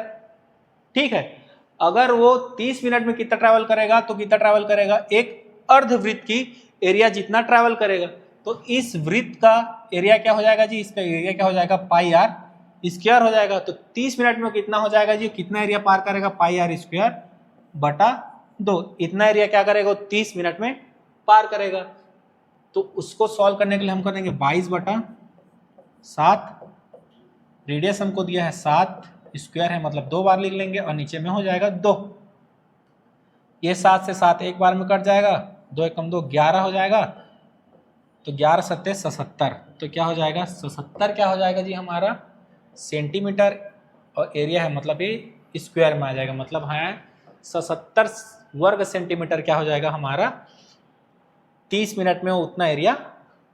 ठीक है, अगर वो 30 मिनट में कितना ट्रैवल करेगा? तो कितना ट्रैवल करेगा? एक अर्धवृत्त की एरिया जितना ट्रैवल करेगा। तो इस वृत्त का एरिया क्या हो जाएगा जी, इसका एरिया क्या हो जाएगा, पाई आर स्क्वायर हो जाएगा। तो 30 मिनट में कितना हो जाएगा जी, कितना एरिया पार करेगा, पाई आर स्क्वायर बटा 2। इतना एरिया क्या करेगा, 30 मिनट में पार करेगा। तो उसको सॉल्व करने के लिए हम करेंगे 22 बटा 7, रेडियस हमको दिया है 7, स्क्वायर है मतलब 2 बार लिख लेंगे और नीचे में हो जाएगा 2। ये 7 से 7 एक बार में कट जाएगा, 2 एकम 2 11 हो जाएगा। तो 11 सत्ते 77, तो क्या हो जाएगा 77 क्या हो जाएगा जी हमारा सेंटीमीटर, और एरिया है मतलब ये स्क्वायर में आ जाएगा, मतलब है 77 वर्ग सेंटीमीटर क्या हो जाएगा हमारा, 30 मिनट में वो उतना एरिया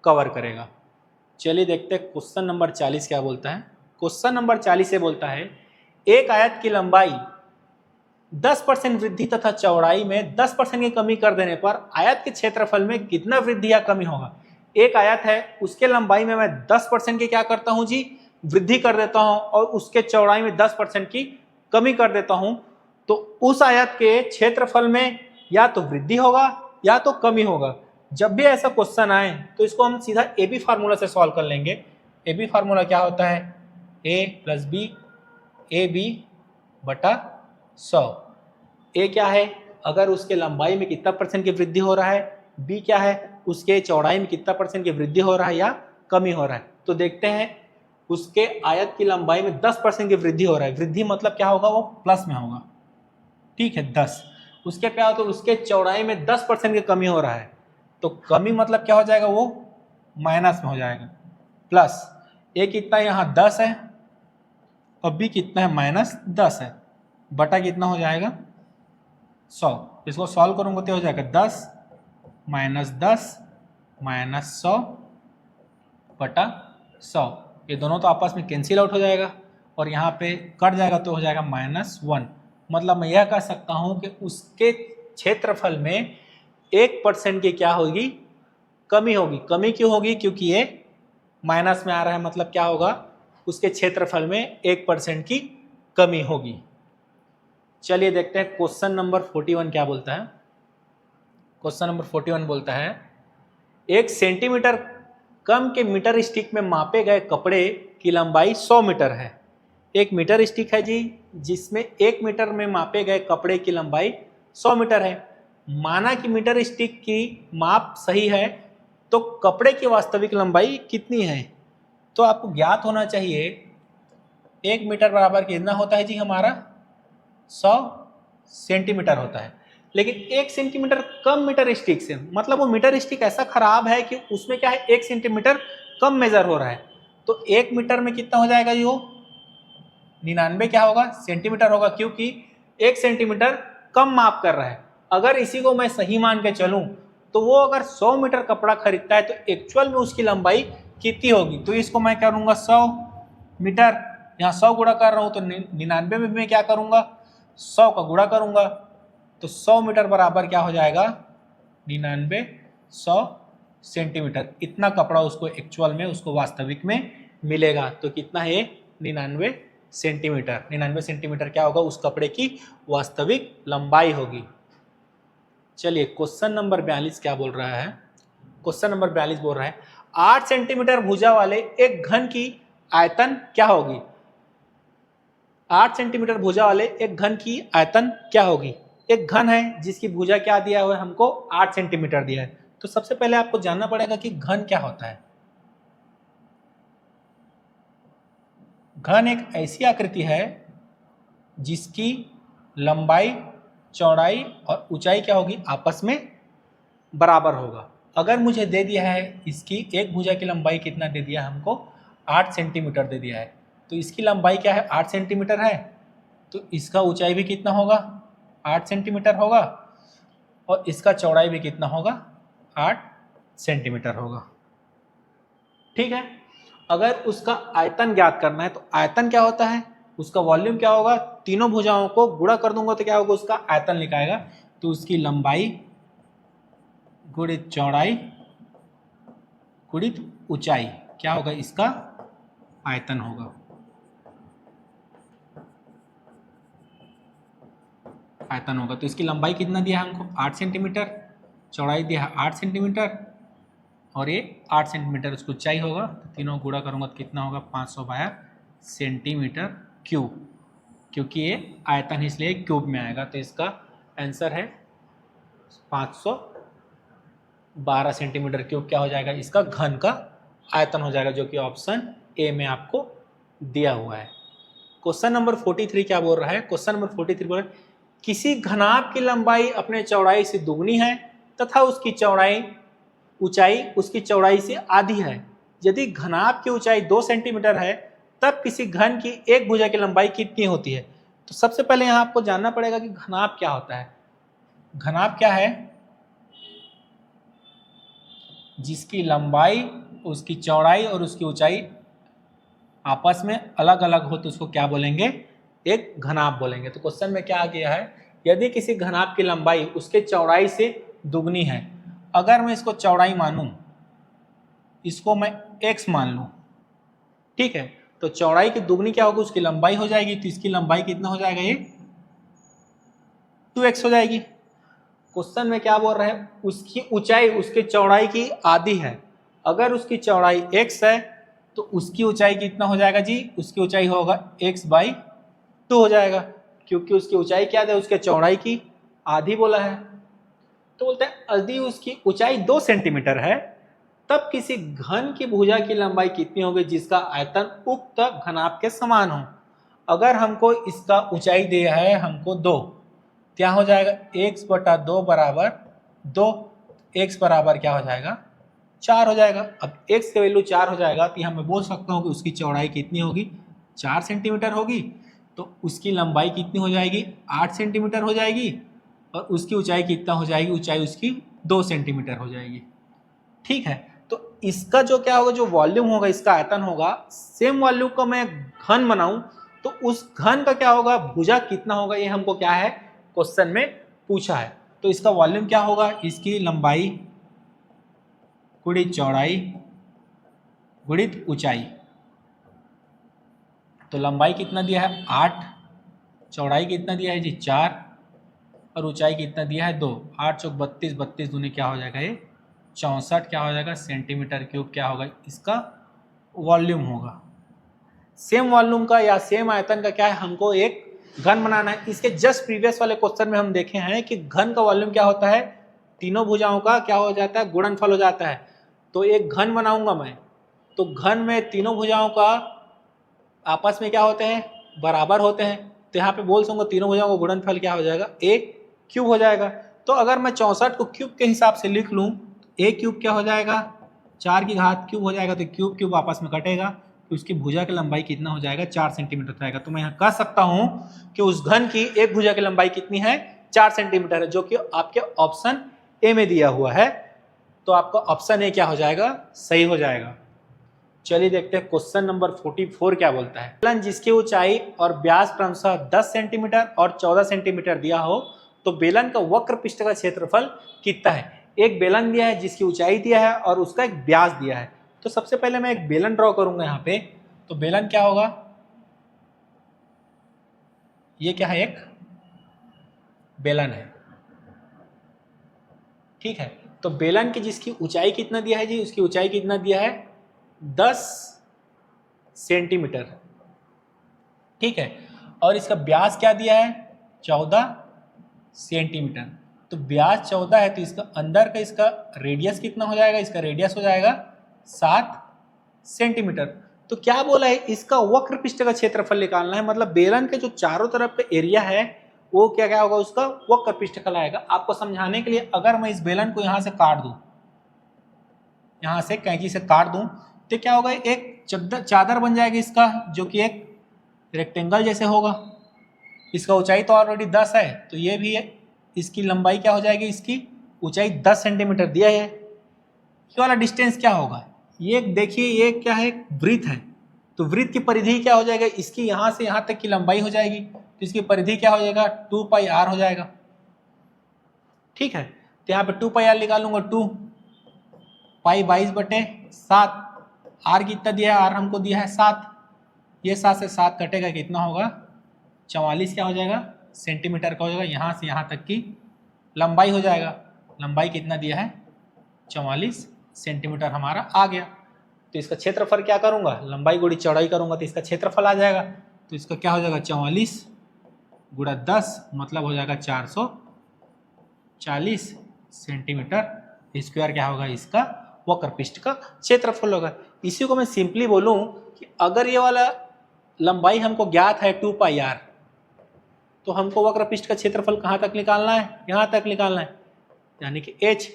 कवर करेगा। चलिए देखते हैं क्वेश्चन नंबर 40 क्या बोलता है। क्वेश्चन नंबर 40 से बोलता है एक आयत की लंबाई 10% वृद्धि तथा चौड़ाई में 10% की कमी कर देने पर आयत के क्षेत्रफल में कितना वृद्धि या कमी होगा। एक आयत है, उसके लंबाई में मैं 10% की क्या करता हूं जी, वृद्धि कर देता हूं, और उसके चौड़ाई में 10% की कमी कर देता हूं, तो उस आयत के क्षेत्रफल में या तो वृद्धि होगा या तो कमी होगा। जब भी ऐसा क्वेश्चन आए तो इसको हम सीधा ए बी फार्मूला से सॉल्व कर लेंगे। ए बी फार्मूला क्या होता है, ए प्लस बी, ए बी बटा 100। ए क्या है, अगर उसके लंबाई में कितना % की वृद्धि हो रहा है, बी क्या है, उसके चौड़ाई में कितना % की वृद्धि हो रहा है या कमी हो रहा है। तो देखते हैं उसके आयत की लंबाई में 10% की वृद्धि हो रहा है, वृद्धि मतलब क्या होगा, वो प्लस में होगा, ठीक है 10। उसके क्या हो, तो उसके चौड़ाई में 10% की कमी हो रहा है, तो कमी मतलब क्या हो जाएगा, वो माइनस में हो जाएगा, प्लस ए कितना यहाँ 10 है और बी कितना है -10 है, बटा कितना हो जाएगा 100। इसको सॉल्व करूंगा तो हो जाएगा 10 -10 -100 बटा 100। ये दोनों तो आपस में कैंसिल आउट हो जाएगा और यहाँ पे कट जाएगा तो हो जाएगा -1। मतलब मैं यह कह सकता हूँ कि उसके क्षेत्रफल में 1% की क्या होगी, कमी होगी। कमी क्यों होगी, क्योंकि ये माइनस में आ रहा है, मतलब क्या होगा, उसके क्षेत्रफल में 1% की कमी होगी। चलिए देखते हैं क्वेश्चन नंबर 41 क्या बोलता है। क्वेश्चन नंबर 41 बोलता है 1 सेंटीमीटर कम के मीटर स्टिक में मापे गए कपड़े की लंबाई 100 मीटर है। एक मीटर स्टिक है जी, जिसमें 1 मीटर में मापे गए कपड़े की लंबाई 100 मीटर है। माना कि मीटर स्टिक की माप सही है, तो कपड़े की वास्तविक लंबाई कितनी है। तो आपको ज्ञात होना चाहिए 1 मीटर बराबर कितना होता है जी हमारा 100 सेंटीमीटर होता है। लेकिन 1 सेंटीमीटर कम मीटर स्टिक से, मतलब वो मीटर स्टिक ऐसा खराब है कि उसमें क्या है 1 सेंटीमीटर कम मेजर हो रहा है। तो 1 मीटर में कितना हो जाएगा जी, वो 99 क्या होगा सेंटीमीटर होगा, क्योंकि 1 सेंटीमीटर कम माप कर रहा है। अगर इसी को मैं सही मान के चलूं तो वो अगर 100 मीटर कपड़ा खरीदता है तो एक्चुअल में उसकी लंबाई कितनी होगी। तो इसको मैं करूंगा 100 मीटर, यहाँ 100 गुणा कर रहा हूँ तो 99 में मैं क्या करूंगा 100 का गुणा करूंगा, तो 100 मीटर बराबर क्या हो जाएगा 99 100 सेंटीमीटर। इतना कपड़ा उसको एक्चुअल में, उसको वास्तविक में मिलेगा। तो कितना है 99 सेंटीमीटर। 99 सेंटीमीटर क्या होगा, उस कपड़े की वास्तविक लंबाई होगी। चलिए क्वेश्चन नंबर 42 क्या बोल रहा है। क्वेश्चन नंबर 42 बोल रहा है 8 सेंटीमीटर भुजा वाले एक घन की आयतन क्या होगी। 8 सेंटीमीटर भुजा वाले एक घन की आयतन क्या होगी। एक घन है जिसकी भुजा क्या दिया हुआ है हमको 8 सेंटीमीटर दिया है। तो सबसे पहले आपको जानना पड़ेगा कि घन क्या होता है। घन एक ऐसी आकृति है जिसकी लंबाई, चौड़ाई और ऊंचाई क्या होगी, आपस में बराबर होगा। अगर मुझे दे दिया है इसकी एक भुजा की लंबाई कितना दे दिया है हमको 8 सेंटीमीटर दे दिया है, तो इसकी लंबाई क्या है 8 सेंटीमीटर है, तो इसका ऊंचाई भी कितना होगा 8 सेंटीमीटर होगा, और इसका चौड़ाई भी कितना होगा 8 सेंटीमीटर होगा। ठीक है। अगर उसका आयतन ज्ञात करना है तो आयतन क्या होता है, उसका वॉल्यूम क्या होगा, तीनों भुजाओं को गुणा कर दूंगा तो क्या होगा, उसका आयतन लिखाएगा। तो उसकी लंबाई गुणित चौड़ाई गुणित ऊंचाई क्या होगा, इसका आयतन होगा। आयतन होगा तो इसकी लंबाई कितना दिया है हमको 8 सेंटीमीटर, चौड़ाई दिया है 8 सेंटीमीटर और ये 8 सेंटीमीटर उसकी ऊंचाई होगा, तो तीनों गुणा करूँगा तो कितना होगा 500 सेंटीमीटर क्यूब, क्योंकि ये आयतन है इसलिए क्यूब में आएगा। तो इसका आंसर है 512 सेंटीमीटर क्यूब क्या हो जाएगा, इसका घन का आयतन हो जाएगा, जो कि ऑप्शन ए में आपको दिया हुआ है। क्वेश्चन नंबर 43 क्या बोल रहा है, क्वेश्चन नंबर 43 बोल रहा है किसी घनाभ की लंबाई अपने चौड़ाई से दुगनी है तथा उसकी ऊंचाई उसकी चौड़ाई से आधी है। यदि घनाभ की ऊंचाई 2 सेंटीमीटर है तब किसी घन की एक भुजा की लंबाई कितनी होती है। तो सबसे पहले यहाँ आपको जानना पड़ेगा कि घनाभ क्या होता है। घनाभ क्या है, जिसकी लंबाई उसकी चौड़ाई और उसकी ऊंचाई आपस में अलग अलग हो तो उसको क्या बोलेंगे, एक घनाभ बोलेंगे। तो क्वेश्चन में क्या गया है, यदि किसी घनाभ की लंबाई उसके चौड़ाई से दुगनी है, अगर मैं इसको चौड़ाई मानूं, इसको मैं x मान लूं, ठीक है, तो चौड़ाई की दुगनी क्या होगी, उसकी लंबाई हो जाएगी, तो इसकी लंबाई कितना हो जाएगा, ये 2x हो जाएगी। क्वेश्चन में क्या बोल रहे हैं, उसकी ऊंचाई उसके चौड़ाई की आधी है। अगर उसकी चौड़ाई x है तो उसकी ऊंचाई कितना हो जाएगा जी, उसकी ऊंचाई होगा x/2 हो जाएगा, क्योंकि उसकी ऊंचाई क्या है, उसके चौड़ाई की आधी बोला है। तो बोलते हैं यदि उसकी ऊंचाई 2 सेंटीमीटर है तब किसी घन की भुजा की लंबाई कितनी होगी जिसका आयतन उक्त घनाभ के समान हो। अगर हमको इसका ऊंचाई दिया है हमको 2, क्या हो जाएगा, x/2 बराबर 2, x बराबर क्या हो जाएगा 4 हो जाएगा। अब x की वैल्यू 4 हो जाएगा तो यहाँ मैं बोल सकता हूँ कि उसकी चौड़ाई कितनी होगी, 4 सेंटीमीटर होगी, तो उसकी लंबाई कितनी हो जाएगी, 8 सेंटीमीटर हो जाएगी, और उसकी ऊंचाई कितना हो जाएगी, ऊंचाई उसकी 2 सेंटीमीटर हो जाएगी। ठीक है, तो इसका जो क्या होगा, जो वॉल्यूम होगा, इसका आयतन होगा, सेम वॉल्यूम को मैं घन बनाऊं तो उस घन का क्या होगा, भुजा कितना होगा, ये हमको क्या है क्वेश्चन में पूछा है। तो इसका वॉल्यूम क्या होगा, इसकी लंबाई गुणित चौड़ाई गुणित ऊंचाई। तो लंबाई कितना दिया है 8, चौड़ाई कितना दिया है जी 4, और ऊंचाई कितना दिया है 2। 8 चौक 32, 32 दूनी क्या हो जाएगा, ये 64 क्या हो जाएगा सेंटीमीटर क्यूब क्या होगा, इसका वॉल्यूम होगा। सेम वॉल्यूम का या सेम आयतन का क्या है, हमको एक घन बनाना है। इसके जस्ट प्रीवियस वाले क्वेश्चन में हम देखे हैं कि घन का वॉल्यूम क्या होता है, तीनों भुजाओं का क्या हो जाता है, गुणनफल हो जाता है। तो एक घन बनाऊंगा मैं, तो घन में तीनों भुजाओं का आपस में क्या होते हैं, बराबर होते हैं, तो यहाँ पे बोल सकूंगा तीनों भुजाओं का गुणनफल क्या हो जाएगा, a क्यूब हो जाएगा। तो अगर मैं 64 को क्यूब के हिसाब से लिख लूँ, a क्यूब क्या हो जाएगा 4 की घात क्यूब हो जाएगा, तो क्यूब क्यूब आपस में कटेगा, तो उसकी भुजा की लंबाई कितना हो जाएगा 4 सेंटीमीटर जाएगा। तो मैं यहाँ कह सकता हूँ कि उस घन की एक भुजा की लंबाई कितनी है 4 सेंटीमीटर है, जो कि आपके ऑप्शन ए में दिया हुआ है। तो आपका ऑप्शन ए क्या हो जाएगा, सही हो जाएगा। चलिए देखते हैं क्वेश्चन नंबर 44 क्या बोलता है। बेलन जिसकी ऊंचाई और व्यास क्रमशः 10 सेंटीमीटर और 14 सेंटीमीटर दिया हो तो बेलन का वक्र पृष्ठ का क्षेत्रफल कितना है। एक बेलन दिया है जिसकी ऊंचाई दिया है और उसका एक व्यास दिया है। तो सबसे पहले मैं एक बेलन ड्रॉ करूंगा यहाँ पे। तो बेलन क्या होगा, ये क्या है, एक बेलन है, ठीक है। तो बेलन की जिसकी ऊंचाई कितना दिया है जी, उसकी ऊंचाई कितना दिया है 10 सेंटीमीटर, ठीक है, और इसका व्यास क्या दिया है 14 सेंटीमीटर। तो व्यास 14 है तो इसका अंदर का इसका रेडियस कितना हो जाएगा, इसका रेडियस हो जाएगा 7 सेंटीमीटर। तो क्या बोला है, इसका वक्र पृष्ठ का क्षेत्रफल निकालना है, मतलब बेलन के जो चारों तरफ का एरिया है वो क्या क्या होगा, उसका वक्र पृष्ठ कहलाएगा। आपको समझाने के लिए अगर मैं इस बेलन को यहां से काट दूं, यहां से कैंची से काट दूं, तो क्या होगा, एक चादर बन जाएगी इसका, जो कि एक रेक्टेंगल जैसे होगा। इसका ऊंचाई तो ऑलरेडी 10 है, तो ये भी है, इसकी लंबाई क्या हो जाएगी, इसकी ऊंचाई 10 सेंटीमीटर दिया है। ये वाला डिस्टेंस क्या होगा, ये देखिए, ये क्या है, वृत्त है, तो वृत्त की परिधि क्या हो जाएगा, इसकी यहां से यहां तक की लंबाई हो जाएगी, तो इसकी परिधि क्या हो जाएगा 2πr हो जाएगा, ठीक है। तो यहाँ पे 2πr निकालूंगा, 2 पाई 22/7, आर कितना दिया है, आर हमको दिया है 7, ये 7 से 7 कटेगा कितना होगा 44 क्या हो जाएगा सेंटीमीटर का हो जाएगा। यहाँ से यहाँ तक की लंबाई हो जाएगा। लंबाई कितना दिया है 44 सेंटीमीटर हमारा आ गया। तो इसका क्षेत्रफल क्या करूंगा, लंबाई गुड़ी चौड़ाई करूंगा तो इसका क्षेत्रफल आ जाएगा। तो इसका क्या हो जाएगा 44 गुणा 10 मतलब हो जाएगा 440 सेंटीमीटर स्क्वायर क्या होगा इसका वक्र पृष्ठ का क्षेत्रफल होगा। इसी को मैं सिंपली बोलूं कि अगर ये वाला लंबाई हमको ज्ञात है 2πr, तो हमको वक्र पृष्ठ का क्षेत्रफल कहाँ तक निकालना है, यहाँ तक निकालना है, यानी कि h।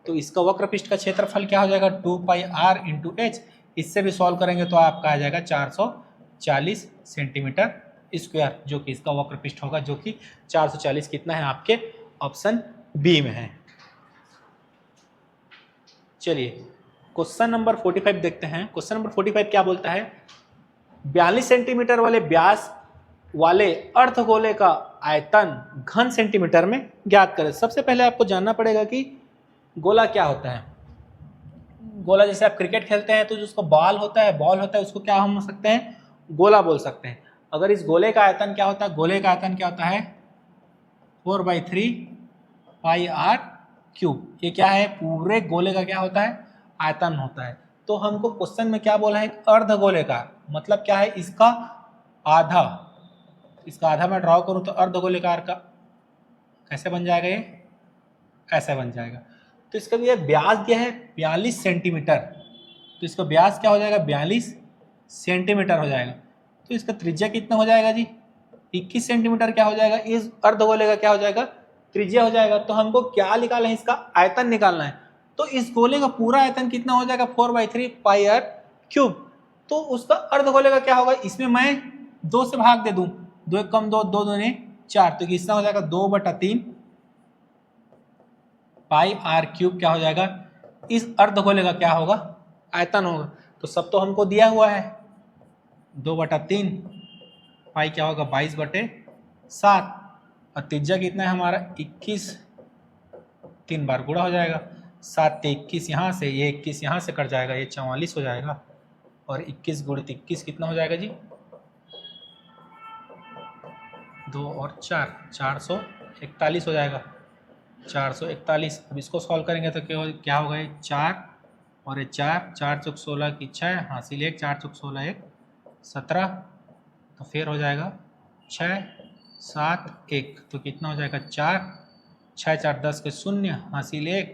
तो इसका वक्र पृष्ठ का क्षेत्रफल क्या हो जाएगा 2πr इंटू एच। इससे भी सॉल्व करेंगे तो आपका आ जाएगा 440 सेंटीमीटर स्क्वायर, जो कि इसका वक्र पृष्ठ होगा, जो कि 440 कितना है आपके ऑप्शन बी में है। चलिए क्वेश्चन नंबर 45 देखते हैं। क्वेश्चन नंबर 45 क्या बोलता है, 42 सेंटीमीटर वाले व्यास वाले अर्धगोले का आयतन घन सेंटीमीटर में ज्ञात करें। सबसे पहले आपको जानना पड़ेगा कि गोला क्या होता है। गोला जैसे आप क्रिकेट खेलते हैं तो जो उसका बॉल होता है उसको क्या हम सकते हैं, गोला बोल सकते हैं। अगर इस गोले का आयतन क्या होता है, गोले का आयतन क्या होता है 4/3πr³। ये क्या है, पूरे गोले का क्या होता है आयतन होता है। तो हमको क्वेश्चन में क्या बोला है, अर्धगोले का मतलब क्या है इसका आधा। इसका आधा मैं ड्रॉ करूं तो अर्धगोलेकार का कैसे बन जाएगा, ये ऐसे बन जाएगा। तो इसका भी व्यास दिया है 42 सेंटीमीटर, तो इसका व्यास क्या हो जाएगा 42 सेंटीमीटर हो जाएगा। तो इसका त्रिज्या कितना हो जाएगा जी 21 सेंटीमीटर क्या हो जाएगा, इस अर्धगोले का क्या हो जाएगा त्रिज्या हो जाएगा। तो हमको क्या निकालना है, इसका आयतन निकालना है। तो इस गोले का पूरा आयतन कितना हो जाएगा 4/3πr³। तो उसका अर्धगोले का क्या होगा, इसमें मैं 2 से भाग दे दूं, 2 एक कम 2, 2 दूने 4, तो कितना हो जाएगा 2/3πr³ क्या हो जाएगा, इस अर्धगोले का क्या होगा आयतन होगा। तो सब तो हमको दिया हुआ है 2/3 पाई क्या होगा 22/7 और त्रिज्या कितना है हमारा 21, 3 बार गुणा हो जाएगा, 7 से 21 यहाँ से, ये 21 यहाँ से कट जाएगा, ये 44 हो जाएगा और 21 गुणित 21 कितना हो जाएगा जी 2 और 4, 441 हो जाएगा, 441। अब इसको सॉल्व करेंगे तो क्या होगा, ये 4 और ये 4, 4 चौक 16 की 6 हासिल 1, 4 चौक 16 1 17, तो फिर हो जाएगा 6 7 1, तो कितना हो जाएगा 4, 6 4 10 के 0 हासिल 1,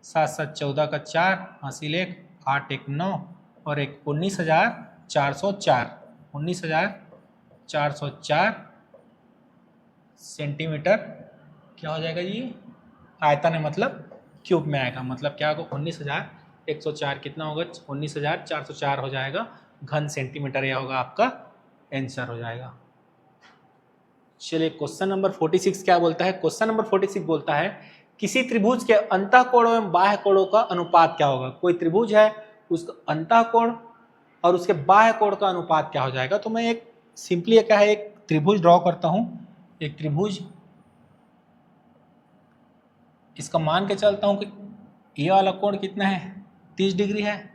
7 7 14 का 4 हासिल 1, 8 1 9 और 1 19,404, 19,404 सेंटीमीटर क्या हो जाएगा जी आयतन है, मतलब क्यूब में आएगा, मतलब क्या होगा 19,104 कितना होगा 19,404 हो जाएगा घन सेंटीमीटर, यह होगा आपका आंसर हो जाएगा। चलिए क्वेश्चन नंबर 46 क्या बोलता है, क्वेश्चन नंबर 46 बोलता है किसी त्रिभुज के अंतःकोण एवं बाह्य कोणों का अनुपात क्या होगा। कोई त्रिभुज है उसका अंतःकोण और उसके बाह्य कोण का अनुपात क्या हो जाएगा। तो मैं एक सिंपली क्या है एक त्रिभुज ड्रॉ करता हूं, एक त्रिभुज, इसका मान के चलता हूं कि ये वाला कोण कितना है 30 डिग्री है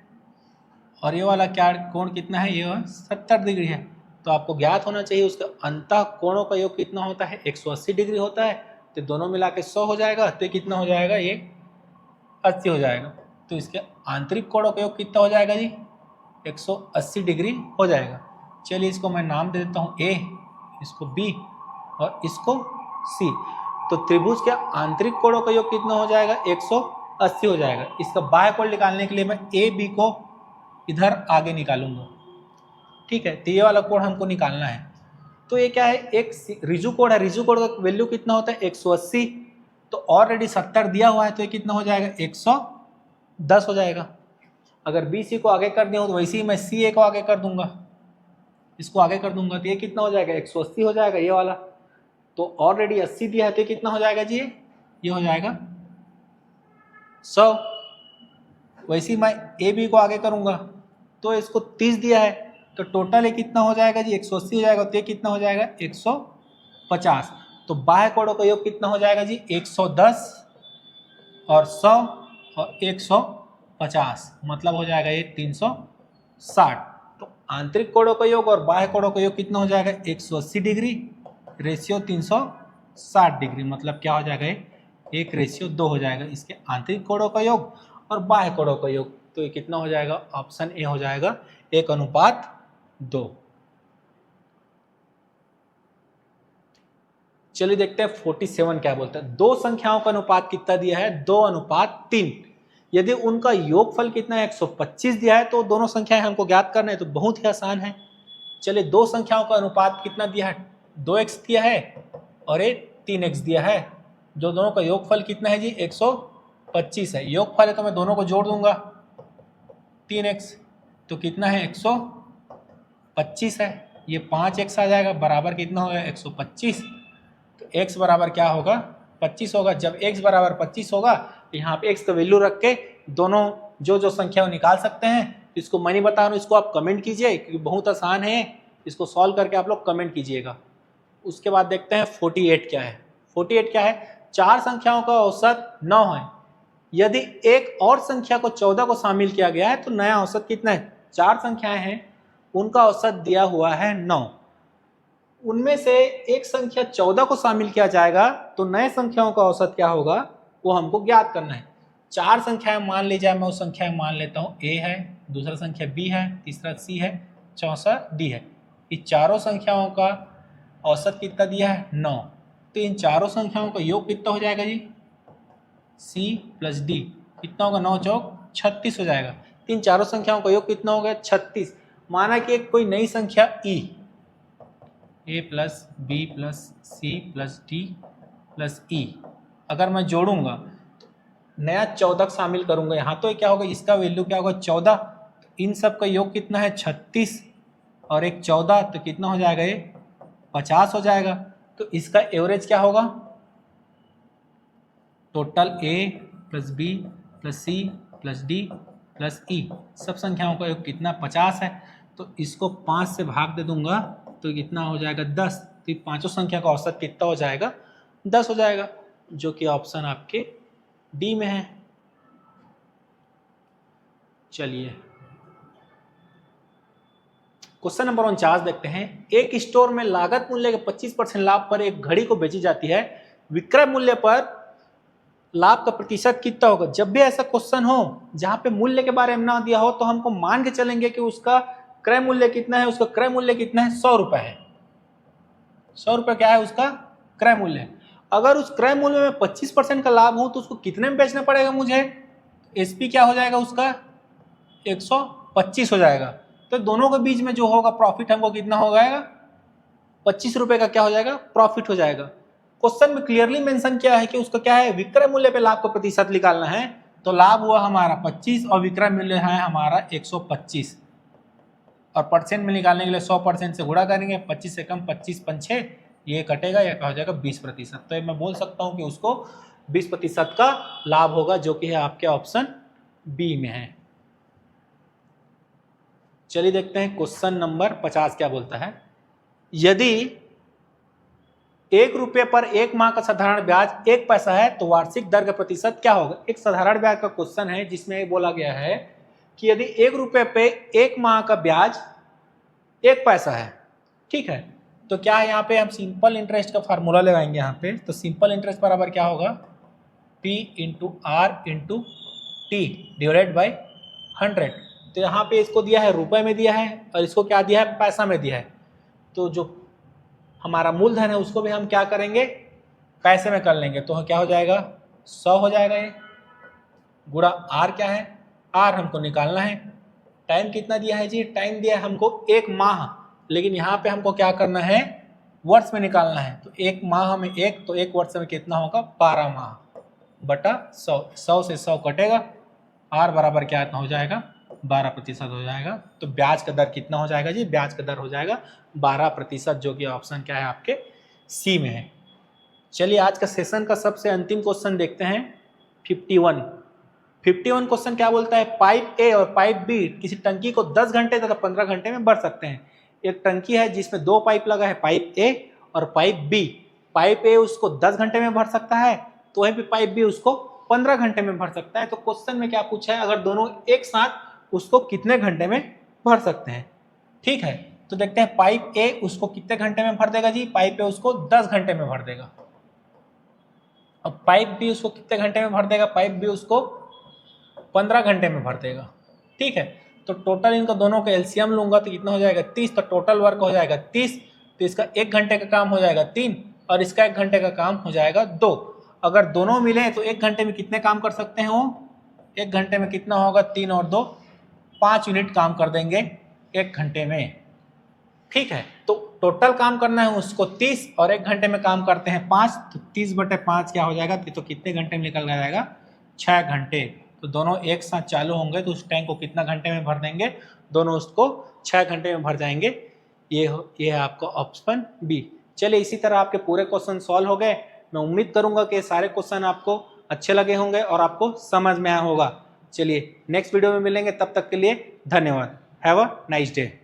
और ये वाला क्या कोण कितना है, ये 70 डिग्री है। तो आपको ज्ञात होना चाहिए उसका अंतः कोणों का योग कितना होता है 180 डिग्री होता है। तो दोनों मिला के 100 हो जाएगा, तो कितना हो जाएगा ये 80 हो जाएगा। तो इसके आंतरिक कोणों का योग कितना हो जाएगा जी 180 डिग्री हो जाएगा। चलिए इसको मैं नाम दे देता हूँ A, इसको B और इसको C। तो त्रिभुज के आंतरिक कोणों का योग कितना हो जाएगा 180 हो जाएगा। इसका बाह्य कोण निकालने के लिए मैं A B को इधर आगे निकालूंगा, ठीक है। तो ये वाला कोण हमको निकालना है। तो ये क्या है एक रिजु कोण है, रिजु कोण का वैल्यू कितना होता है 180, तो ऑलरेडी 70 दिया हुआ है, तो ये कितना हो जाएगा 110 हो जाएगा। अगर बी सी को आगे कर दिया तो वैसे ही मैं सी ए को आगे कर दूंगा, इसको आगे कर दूंगा, तो ये कितना हो जाएगा 180 हो जाएगा ये वाला। तो ऑलरेडी 80 दिया है, तो कितना हो जाएगा जी ये हो जाएगा 100। वैसे ही मैं ए बी को आगे करूंगा तो इसको 30 दिया है, तो टोटल ये कितना हो जाएगा जी 180 हो जाएगा, तो ये कितना हो जाएगा 150। तो बाह्य कोणों का योग कितना हो जाएगा जी 110 और 100 और 150, मतलब हो जाएगा ये 360। तो आंतरिक कोणों का योग और बाह्य कोणों का योग कितना हो जाएगा 180 डिग्री रेशियो 360 डिग्री, मतलब क्या हो जाएगा ये 1 रेशियो 2 हो जाएगा, इसके आंतरिक कोणों का योग और बाह्य कोणों का योग। तो ये कितना हो जाएगा? ऑप्शन ए हो जाएगा 1:2। चलिए देखते हैं 47 क्या बोलता है। दो संख्याओं का अनुपात कितना दिया है? 2:3। यदि उनका योगफल कितना है? 125 दिया है, तो दोनों संख्याएं हमको ज्ञात करना है, तो बहुत ही आसान है। चलिए दो संख्याओं का अनुपात कितना दिया है? 2x दिया है और एक 3x दिया है। जो दोनों का योगफल कितना है जी? 125 है। योगफल है तो मैं दोनों को जोड़ दूंगा, 3x तो कितना है? 125 है। ये 5x आ जाएगा, बराबर कितना होगा? 125। तो x बराबर क्या होगा? 25 होगा। जब x बराबर 25 होगा, यहाँ पे x का वैल्यू रख के दोनों जो संख्या वो निकाल सकते हैं। इसको मैं नहीं बता रहा हूँ, इसको आप कमेंट कीजिए क्योंकि बहुत आसान है। इसको सॉल्व करके आप लोग कमेंट कीजिएगा। उसके बाद देखते हैं 48 क्या है। 48 क्या है? चार संख्याओं का औसत 9 है। यदि एक और संख्या को 14 को शामिल किया गया है तो नया औसत कितना है? चार संख्याएं हैं, उनका औसत दिया हुआ है 9। उनमें से एक संख्या 14 को शामिल किया जाएगा तो नए संख्याओं का औसत क्या होगा वो हमको ज्ञात करना है। चार संख्याएं मान ली जाए, मैं उस संख्या मान लेता हूँ a है, दूसरा संख्या b है, तीसरा c है, चौथा d है। इस चारों संख्याओं का औसत कितना दिया है? 9। तो इन चारों संख्याओं का योग कितना हो जाएगा जी? c प्लस d कितना होगा? 9 चौक 36 हो जाएगा। तो इन चारों संख्याओं का योग कितना हो गया? 36। माना कि कोई नई संख्या e, a plus B plus C plus D plus E, अगर मैं जोड़ूंगा तो नया 14 शामिल करूंगा यहाँ, तो क्या होगा? इसका वैल्यू क्या होगा? 14। तो इन सब का योग कितना है? 36 और एक 14, तो कितना हो जाएगा? ये 50 हो जाएगा। तो इसका एवरेज क्या होगा? Total a plus B plus C plus D plus E, सब संख्याओं का योग कितना? 50 है। तो इसको 5 से भाग दे दूंगा तो कितना हो जाएगा? 10। तो पांचों संख्या का औसत कितना हो जाएगा? 10 हो जाएगा, जो कि ऑप्शन आपके डी में है। चलिए क्वेश्चन नंबर 49 देखते हैं। एक स्टोर में लागत मूल्य के 25% लाभ पर एक घड़ी को बेची जाती है, विक्रय मूल्य पर लाभ का प्रतिशत कितना होगा? जब भी ऐसा क्वेश्चन हो जहां पे मूल्य के बारे में ना दिया हो तो हमको मान के चलेंगे कि उसका क्रय मूल्य कितना है। उसका क्रय मूल्य कितना है? 100 रुपए है। 100 रुपए क्या है उसका क्रय मूल्य? अगर उस क्रय मूल्य में 25% का लाभ हो तो उसको कितने में बेचना पड़ेगा मुझे? एसपी क्या हो जाएगा उसका? 125 हो जाएगा। तो दोनों के बीच में जो होगा प्रॉफिट हमको कितना हो जाएगा? 25 रुपए का क्या हो जाएगा? प्रॉफिट हो जाएगा। क्वेश्चन में क्लियरली मेंशन किया है कि उसका क्या है? विक्रय मूल्य पे लाभ का प्रतिशत निकालना है। तो लाभ हुआ हमारा 25 और विक्रय मूल्य है हमारा 125, और परसेंट में निकालने के लिए 100% से गुणा करेंगे। 25 से कम 25 पंछे ये कटेगा, या हो जाएगा 20%। तो मैं बोल सकता हूँ कि उसको 20% का लाभ होगा, जो कि है आपके ऑप्शन बी में है। चलिए देखते हैं क्वेश्चन नंबर 50 क्या बोलता है। यदि 1 रुपये पर 1 माह का साधारण ब्याज 1 पैसा है तो वार्षिक दर का प्रतिशत क्या होगा? एक साधारण ब्याज का क्वेश्चन है जिसमें बोला गया है कि यदि 1 रुपये पे 1 माह का ब्याज 1 पैसा है, ठीक है, तो क्या है यहाँ पे हम सिंपल इंटरेस्ट का फार्मूला लगाएंगे यहाँ पे। तो सिंपल इंटरेस्ट बराबर क्या होगा? P into R into T divided by 100। तो यहाँ पे इसको दिया है रुपए में दिया है और इसको क्या दिया है? पैसा में दिया है। तो जो हमारा मूलधन है उसको भी हम क्या करेंगे? पैसे में कर लेंगे। तो क्या हो जाएगा? 100 हो जाएगा। ये गुणा आर क्या है? आर हमको निकालना है। टाइम कितना दिया है जी? टाइम दिया है हमको 1 माह, लेकिन यहाँ पे हमको क्या करना है? वर्ष में निकालना है। तो 1 माह में 1, तो 1 वर्ष में कितना होगा? 12 माह बटा 100। 100 से 100 कटेगा, आर बराबर क्या हो जाएगा? 12% हो जाएगा। तो ब्याज का दर कितना हो जाएगा जी? ब्याज का दर हो जाएगा 12%, जो कि ऑप्शन क्या है आपके सी में है। चलिए आज का सेशन का सबसे अंतिम क्वेश्चन देखते हैं 51 क्वेश्चन क्या बोलता है? पाइप ए और पाइप बी किसी टंकी को 10 घंटे तथा 15 घंटे में भर सकते हैं। एक टंकी है जिसमें 2 पाइप लगा है, पाइप ए और पाइप बी। पाइप ए उसको 10 घंटे में भर सकता है, तो वहीं पे पाइप बी उसको 15 घंटे में भर सकता है। तो क्वेश्चन में क्या पूछा है? अगर दोनों एक साथ उसको कितने घंटे में भर सकते हैं? ठीक है, तो देखते हैं पाइप ए उसको कितने घंटे में भर देगा जी? पाइप ए उसको 10 घंटे में भर देगा। अब पाइप भी उसको कितने घंटे में भर देगा, पाइप भी उसको 15 घंटे में भर देगा। ठीक है, तो टोटल इनका दोनों का एलसीएम लूंगा तो कितना हो जाएगा 30, तो टोटल वर्क हो जाएगा 30, तो इसका 1 घंटे का काम हो जाएगा 3 और इसका 1 घंटे का काम हो जाएगा 2। अगर दोनों मिले तो 1 घंटे में कितने काम कर सकते हैं वो, 1 घंटे में कितना होगा, 3 और 2 5 यूनिट काम कर देंगे 1 घंटे में। ठीक है, तो टोटल काम करना है उसको 30 और 1 घंटे में काम करते हैं 5, तो 30/5 क्या हो जाएगा, तो कितने घंटे में निकल जाएगा, 6 घंटे। तो दोनों एक साथ चालू होंगे तो उस टैंक को कितना घंटे में भर देंगे, दोनों उसको 6 घंटे में भर जाएंगे। ये है आपका ऑप्शन बी। चलिए इसी तरह आपके पूरे क्वेश्चन सॉल्व हो गए। मैं उम्मीद करूंगा कि सारे क्वेश्चन आपको अच्छे लगे होंगे और आपको समझ में आया होगा। चलिए नेक्स्ट वीडियो में मिलेंगे, तब तक के लिए धन्यवाद। Have a nice day.